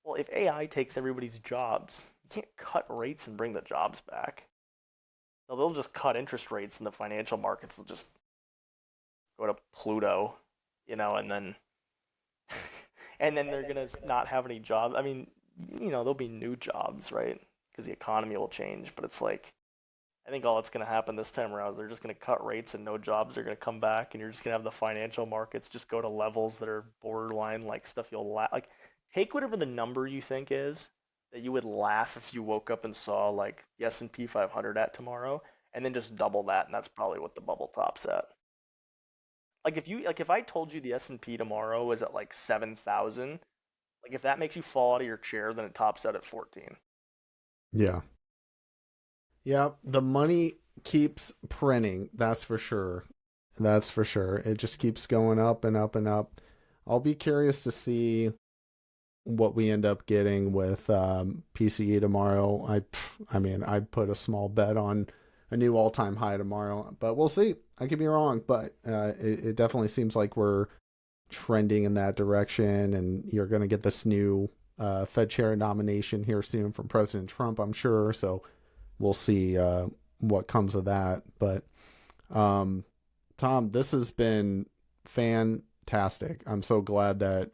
well, if AI takes everybody's jobs, you can't cut rates and bring the jobs back. So they'll just cut interest rates and the financial markets will just go to Pluto, and then and then they're gonna not have any jobs. I mean, there'll be new jobs, right? Because the economy will change. But it's like, I think all that's going to happen this time around is they're just going to cut rates and no jobs are going to come back, and you're just going to have the financial markets just go to levels that are borderline like stuff you'll like. Take whatever the number you think is that you would laugh if you woke up and saw like the S&P 500 at tomorrow, and then just double that, and that's probably what the bubble tops at. If I told you the S&P tomorrow was at like 7,000, like if that makes you fall out of your chair, then it tops out at 14. Yeah. Yeah, the money keeps printing, that's for sure. That's for sure. It just keeps going up and up and up. I'll be curious to see what we end up getting with PCE tomorrow. I mean, I'd put a small bet on a new all-time high tomorrow, but we'll see. I could be wrong, but it definitely seems like we're trending in that direction, and you're going to get this new Fed chair nomination here soon from President Trump, I'm sure. So we'll see what comes of that. But Tom, this has been fantastic. I'm so glad that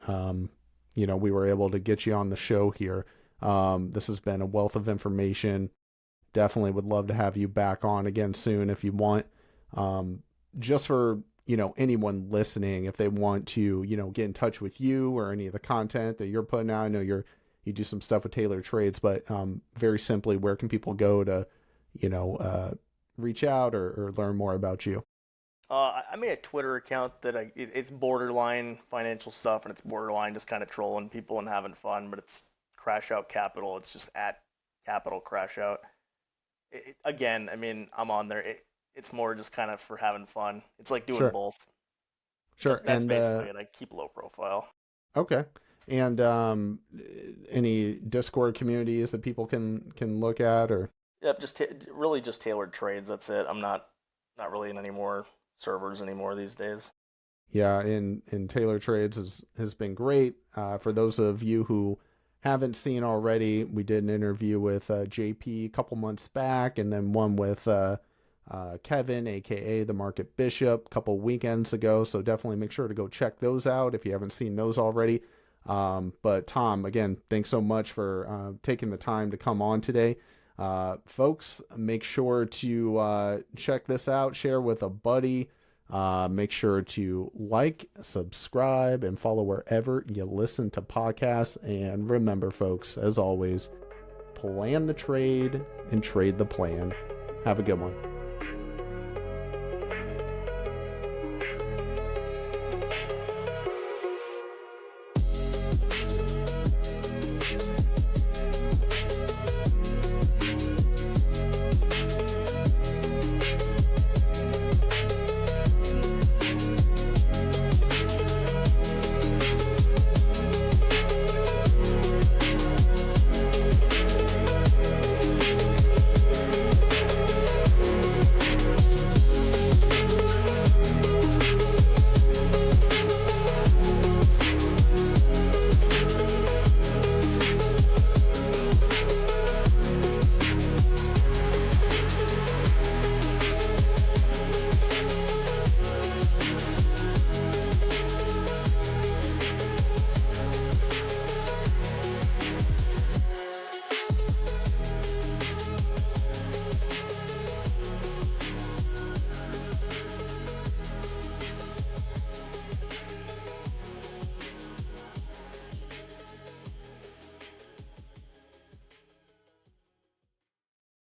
we were able to get you on the show here. This has been a wealth of information. Definitely would love to have you back on again soon if you want. Just for anyone listening, if they want to get in touch with you or any of the content that you're putting out. I know you do some stuff with Tailored Trades, but very simply, where can people go to reach out or learn more about you? I made a Twitter account that it's borderline financial stuff, and it's borderline just kind of trolling people and having fun, but it's Crash Out Capital. It's just at Capital Crash Out. Again, I mean, I'm on there. It's more just kind of for having fun. It's like doing both. Sure. That's basically it. I keep low profile. Okay. And any Discord communities that people can look at, or? Yep, really just Tailored Trades. That's it. I'm not really in any more servers anymore these days. Yeah, and Tailored Trades has been great. For those of you who haven't seen already, we did an interview with JP a couple months back, and then one with Kevin, aka the Market Bishop, a couple weekends ago. So definitely make sure to go check those out if you haven't seen those already. But Tom, again, thanks so much for taking the time to come on today. Folks, make sure to check this out, share with a buddy. Make sure to like, subscribe, and follow wherever you listen to podcasts. And remember, folks, as always, plan the trade and trade the plan. Have a good one.